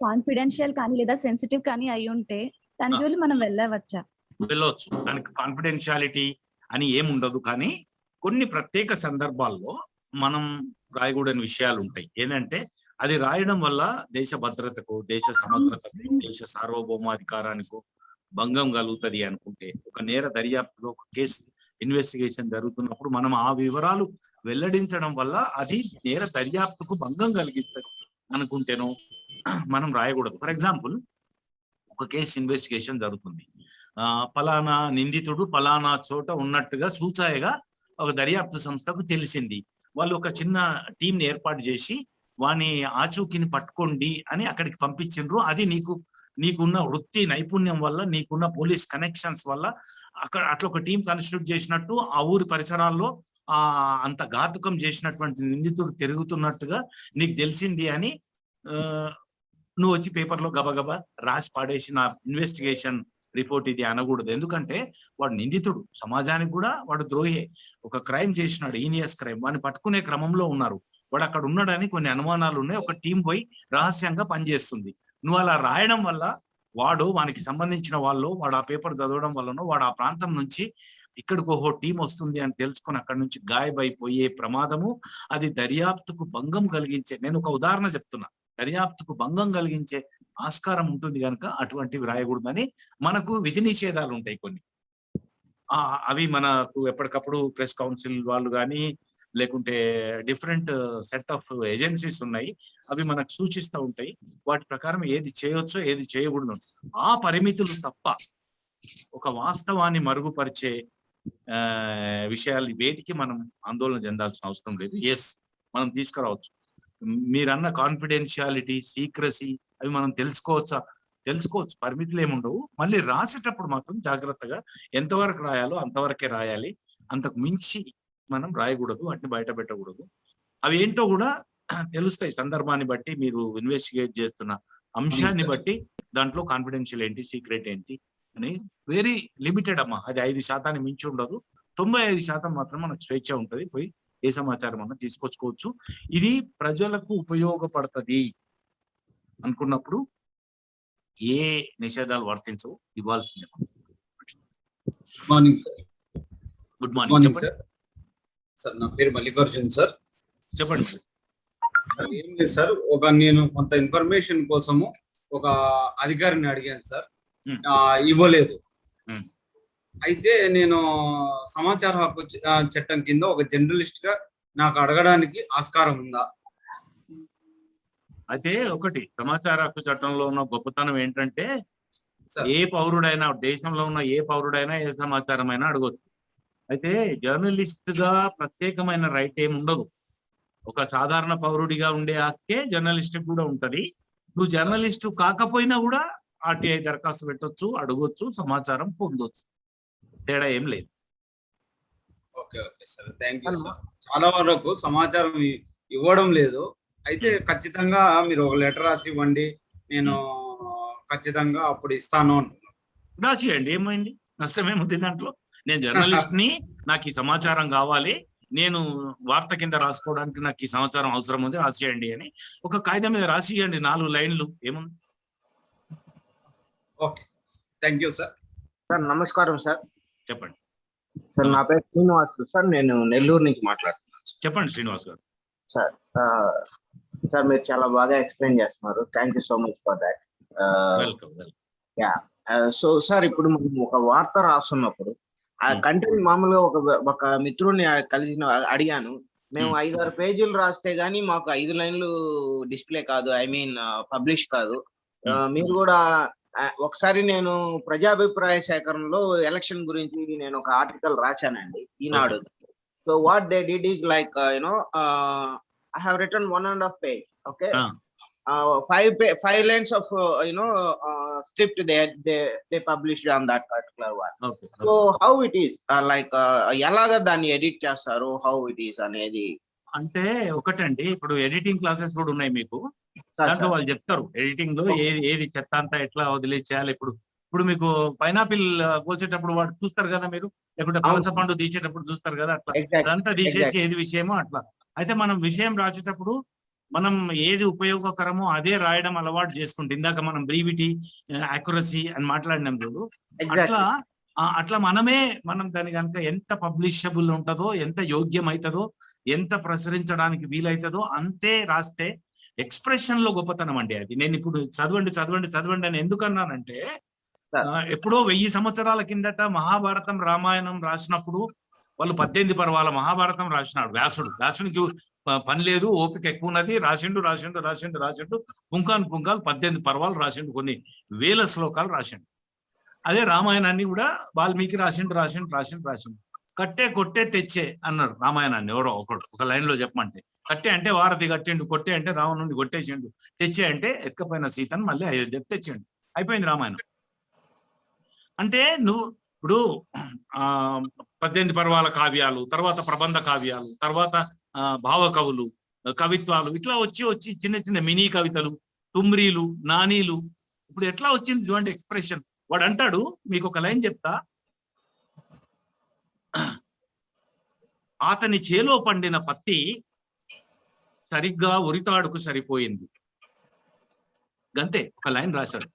కాన్ఫిడెన్షియల్ కానీ లేదా సెన్సిటివ్ కానీ అయి ఉంటే దాని జోలి మనం వెళ్ళవచ్చా? వెళ్ళవచ్చు. దానికి కాన్ఫిడెన్షియాలిటీ అని ఏముండదు. కానీ కొన్ని ప్రత్యేక సందర్భాల్లో మనం రాయకూడని విషయాలు ఉంటాయి. ఏంటంటే అది రాయడం వల్ల దేశ భద్రతకు, దేశ సమగ్రతకు, దేశ సార్వభౌమాధికారానికి భంగం కలుగుతుంది అనుకుంటే, ఒక నేర దర్యాప్తులో ఒక కేసు ఇన్వెస్టిగేషన్ జరుగుతున్నప్పుడు మనం ఆ వివరాలు వెల్లడించడం వల్ల అది నేర దర్యాప్తుకు భంగం కలిగిస్తుంది అనుకుంటేనో మనం రాయకూడదు. ఫర్ ఎగ్జాంపుల్, ఒక కేసు ఇన్వెస్టిగేషన్ జరుగుతుంది, ఫలానా నిందితుడు ఫలానా చోట ఉన్నట్టుగా సూచాయగా ఒక దర్యాప్తు సంస్థకు తెలిసింది. వాళ్ళు ఒక చిన్న టీంని ఏర్పాటు చేసి వాని ఆచూకీని పట్టుకోండి అని అక్కడికి పంపించిండ్రు. అది నీకున్న వృత్తి నైపుణ్యం వల్ల, నీకున్న పోలీస్ కనెక్షన్స్ వల్ల అక్కడ అట్లా ఒక టీం కన్స్టిట్యూట్ చేసినట్టు ఆ ఊరి పరిసరాల్లో అంత ఘాతుకం చేసినటువంటి నిందితుడు తిరుగుతున్నట్టుగా నీకు తెలిసింది అని నువ్వు వచ్చి పేపర్లో గబగబా రాసి పాడేసి నా ఇన్వెస్టిగేషన్ రిపోర్ట్ ఇది అనకూడదు. ఎందుకంటే వాడు నిందితుడు, సమాజానికి కూడా వాడు ద్రోహి, ఒక క్రైమ్ చేసినాడు, ఈనియస్ క్రైమ్. వాడిని పట్టుకునే క్రమంలో ఉన్నారు, వాడు అక్కడ ఉన్నాడని కొన్ని అనుమానాలు ఉన్నాయి. ఒక టీం పోయి రహస్యంగా పనిచేస్తుంది. నువ్వు అలా రాయడం వల్ల వానికి సంబంధించిన వాడు ఆ పేపర్ చదవడం వల్లనో వాడు ఆ ప్రాంతం నుంచి ఇక్కడికి ఓహో టీం వస్తుంది అని తెలుసుకొని అక్కడి నుంచి గాయబైపోయే ప్రమాదము, అది దర్యాప్తుకు భంగం కలిగించే, నేను ఒక ఉదాహరణ చెప్తున్నా, దర్యాప్తుకు భంగం కలిగించే ఆస్కారం ఉంటుంది కనుక అటువంటివి రాయకూడదని మనకు విధి నిషేధాలు ఉంటాయి కొన్ని. అవి మనకు ఎప్పటికప్పుడు ప్రెస్ కౌన్సిల్ వాళ్ళు కానీ లేకుంటే డిఫరెంట్ సెట్ ఆఫ్ ఏజెన్సీస్ ఉన్నాయి, అవి మనకు సూచిస్తూ ఉంటాయి. వాటి ప్రకారం ఏది చేయొచ్చో ఏది చేయకూడదు, ఆ పరిమితులు తప్ప ఒక వాస్తవాన్ని మరుగుపరిచే విషయాలు వేటికి మనం ఆందోళన చెందాల్సిన అవసరం లేదు. ఎస్, మనం తీసుకురావచ్చు. మీరన్న కాన్ఫిడెన్షియాలిటీ, సీక్రసీ అవి మనం తెలుసుకోవచ్చు, పరిమితులు ఏముండవు. మళ్ళీ రాసేటప్పుడు మాత్రం జాగ్రత్తగా ఎంతవరకు రాయాలో అంతవరకే రాయాలి, అంతకు మించి మనం రాయకూడదు, వాటిని బయట పెట్టకూడదు. అవి ఏంటో కూడా తెలుస్తాయి సందర్భాన్ని బట్టి, మీరు ఇన్వెస్టిగేట్ చేస్తున్న అంశాన్ని బట్టి దాంట్లో కాన్ఫిడెన్షియల్ ఏంటి, సీక్రెట్ ఏంటి అని వెరీ లిమిటెడ్ అమ్మా. అది 5% మించి ఉండదు. 95% మాత్రం మనకు స్వేచ్ఛ ఉంటుంది, పోయి ఏ సమాచారం అన్నా తీసుకొచ్చుకోవచ్చు. ఇది ప్రజలకు ఉపయోగపడుతుంది అనుకున్నప్పుడు ఏ నిషేధాలు వర్తించవు, ఇవ్వాల్సిందే. Morning sir. Good morning sir. Sir నా పేరు మల్లికార్జున్ సార్. చెప్పండి సార్. ఏం లేదు సార్, నేను కొంత ఇన్ఫర్మేషన్ కోసము ఒక అధికారిని అడిగాను సార్, ఇవ్వలేదు. అయితే నేను సమాచార హక్కు చట్టం కింద ఒక జర్నలిస్ట్ గా నాకు అడగడానికి ఆస్కారం ఉందా? అయితే ఒకటి, సమాచార హక్కు చట్టంలో ఉన్న గొప్పతనం ఏంటంటే ఏ పౌరుడైనా, దేశంలో ఉన్న ఏ పౌరుడైనా ఏ సమాచారం అయినా అడగొచ్చు. అయితే జర్నలిస్ట్ గా ప్రత్యేకమైన రైట్ ఏమి ఉండదు. ఒక సాధారణ పౌరుడిగా ఉండే హక్కే జర్నలిస్ట్ కూడా ఉంటది. నువ్వు జర్నలిస్టు కాకపోయినా కూడా ఆర్టీఐ దరఖాస్తు పెట్టొచ్చు, అడగొచ్చు, సమాచారం పొందొచ్చు. తేడా ఏం లేదు. Okay okay sir, thank you sir. చాలా వరకు సమాచారం ఇవ్వడం లేదు. అయితే ఖచ్చితంగా మీరు ఒక లెటర్ రాసి ఇవ్వండి, నేను ఖచ్చితంగా అప్పుడు ఇస్తాను అంటున్నాను. రాసియండి, ఏమైంది, నష్టమేముంది దాంట్లో? నేను జర్నలిస్ట్ ని, నాకు ఈ సమాచారం కావాలి, నేను వార్త కింద రాసుకోవడానికి నాకు ఈ సమాచారం అవసరం ఉంది, రాసియండి అని ఒక కాగితం మీద రాసియండి, 4 లైన్లు, ఏముంది. Okay, thank you sir. Sir నమస్కారం సార్. చెప్పండి సార్. నా పేరు శ్రీనివాస్ సార్, నేను నెల్లూరు నుంచి మాట్లాడుతున్నాను. చెప్పండి శ్రీనివాస్ గారు. సార్ సార్ మీరు చాలా బాగా ఎక్స్ప్లెయిన్ చేస్తున్నారు, thank you so much for that. Welcome. Yeah, so sir ఇప్పుడు మనం ఒక వార్త రాస్తున్నప్పుడు ఆ కంటెంట్ మామూలుగా ఒక మిత్రుడిని అడిగాను, మేము 5-6 పేజీలు రాస్తే గానీ మాకు 5 లైన్లు డిస్ప్లే కాదు, ఐ మీన్ పబ్లిష్ కాదు. మీరు కూడా ఒకసారి నేను ప్రజాభిప్రాయ సేకరణలో ఎలక్షన్ గురించి నేను ఒక ఆర్టికల్ రాశానండి Eenadu. So what they did is like I have written 1.5 page. Okay. 5 lines of script they published on that particular one. Okay. So how it is like ఎలాగా దాన్ని ఎడిట్ చేస్తారు, how it is అనేది? అంటే ఒకటండి, ఇప్పుడు ఎడిటింగ్ క్లాసెస్ కూడా ఉన్నాయి మీకు, దాంట్లో వాళ్ళు చెప్తారు ఎడిటింగ్ లో ఏది చెత్త అంతా ఎట్లా వదిలేసేయాలి. ఇప్పుడు మీకు పైనాపిల్ కోసేటప్పుడు వాడు చూస్తారు కదా మీరు, లేకుంటే పనస పండు తీసేటప్పుడు చూస్తారు కదా, అట్లా అదంతా తీసేసి ఏది విషయమో అట్లా. అయితే మనం విషయం రాసేటప్పుడు మనం ఏది ఉపయోగకరమో అదే రాయడం అలవాటు చేసుకుంటే, ఇందాక మనం బ్రీవిటీ, యాక్యురసీ అని మాట్లాడినాం చూడు, అట్లా మనం దాని కనుక ఎంత పబ్లిషబుల్ ఉంటుందో, ఎంత యోగ్యం అవుతుందో, ఎంత ప్రచురించడానికి వీలవుతుందో అంతే రాస్తే ఎక్స్ప్రెషన్ లో గొప్పతనం అండి అది. నేను ఇప్పుడు చదవండి అని ఎందుకన్నానంటే, ఎప్పుడో 1000 సంవత్సరాల కిందట మహాభారతం, రామాయణం రాసినప్పుడు వాళ్ళు 18 పర్వాల మహాభారతం రాసినాడు వ్యాసునికి పని లేదు, ఓపిక ఎక్కువ ఉన్నది, రాసిండు పుంకాలు 18 పర్వాలు రాసిండు, కొన్ని వేల శ్లోకాలు రాసిండు. అదే రామాయణాన్ని కూడా వాల్మీకి రాసిండు. కట్టే కొట్టే తెచ్చే అన్నారు రామాయణాన్ని ఎవరో ఒక లైన్ లో చెప్పమంటే. కట్టే అంటే వారధి కట్టిండు, కొట్టే అంటే రావణుని కొట్టేసిండు, తెచ్చే అంటే ఎత్తుకపోయిన సీతను మళ్ళీ అయోధ్యకు తెచ్చిండు, అయిపోయింది రామాయణం. అంటే నువ్వు ఇప్పుడు 18 పర్వాల కావ్యాలు, తర్వాత ప్రబంధ కావ్యాలు, తర్వాత భావ కవులు, కవిత్వాలు, ఇట్లా వచ్చి చిన్న మినీ కవితలు, తుమ్రీలు, నానీలు, ఇప్పుడు ఎట్లా వచ్చింది చూడండి ఎక్స్ప్రెషన్. వాడు అంటాడు, మీకు ఒక లైన్ చెప్తా, అతని చేలో పండిన పత్తి సరిగ్గా ఉరితాడుకు సరిపోయింది. గంతే, ఒక లైన్ రాశాడు,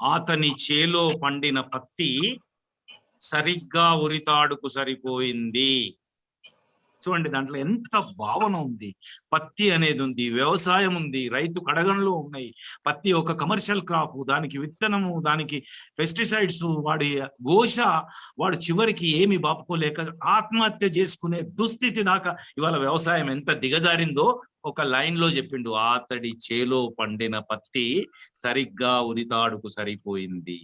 అతని చేలో పండిన పత్తి సరిగ్గా ఉరితాడుకు సరిపోయింది. చూడండి దాంట్లో ఎంత భావన ఉంది. పత్తి అనేది ఉంది, వ్యవసాయం ఉంది, రైతు కడగంలో ఉన్నాయి. పత్తి ఒక కమర్షియల్ క్రాప్, దానికి విత్తనము, దానికి పెస్టిసైడ్స్, వాడి ఘోష, వాడు చివరికి ఏమి బాపుకోలేక ఆత్మహత్య చేసుకునే దుస్థితి దాకా ఇవాళ వ్యవసాయం ఎంత దిగజారిందో ఒక లైన్ లో చెప్పిండు, అతడి చేలో పండిన పత్తి సరిగ్గా ఉరితాడుకు సరిపోయింది.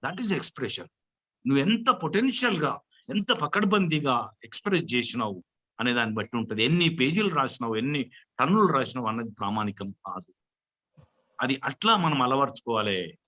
That is expression. నువ్వు ఎంత పొటెన్షియల్ గా, ఎంత పకడ్బందీగా ఎక్స్ప్రెస్ చేసినావు అనే దాన్ని బట్టి ఉంటుంది. ఎన్ని పేజీలు రాసినావు, ఎన్ని టన్నులు రాసినావు అన్నది ప్రామాణికం కాదు. అది అట్లా మనం అలవర్చుకోవాలి.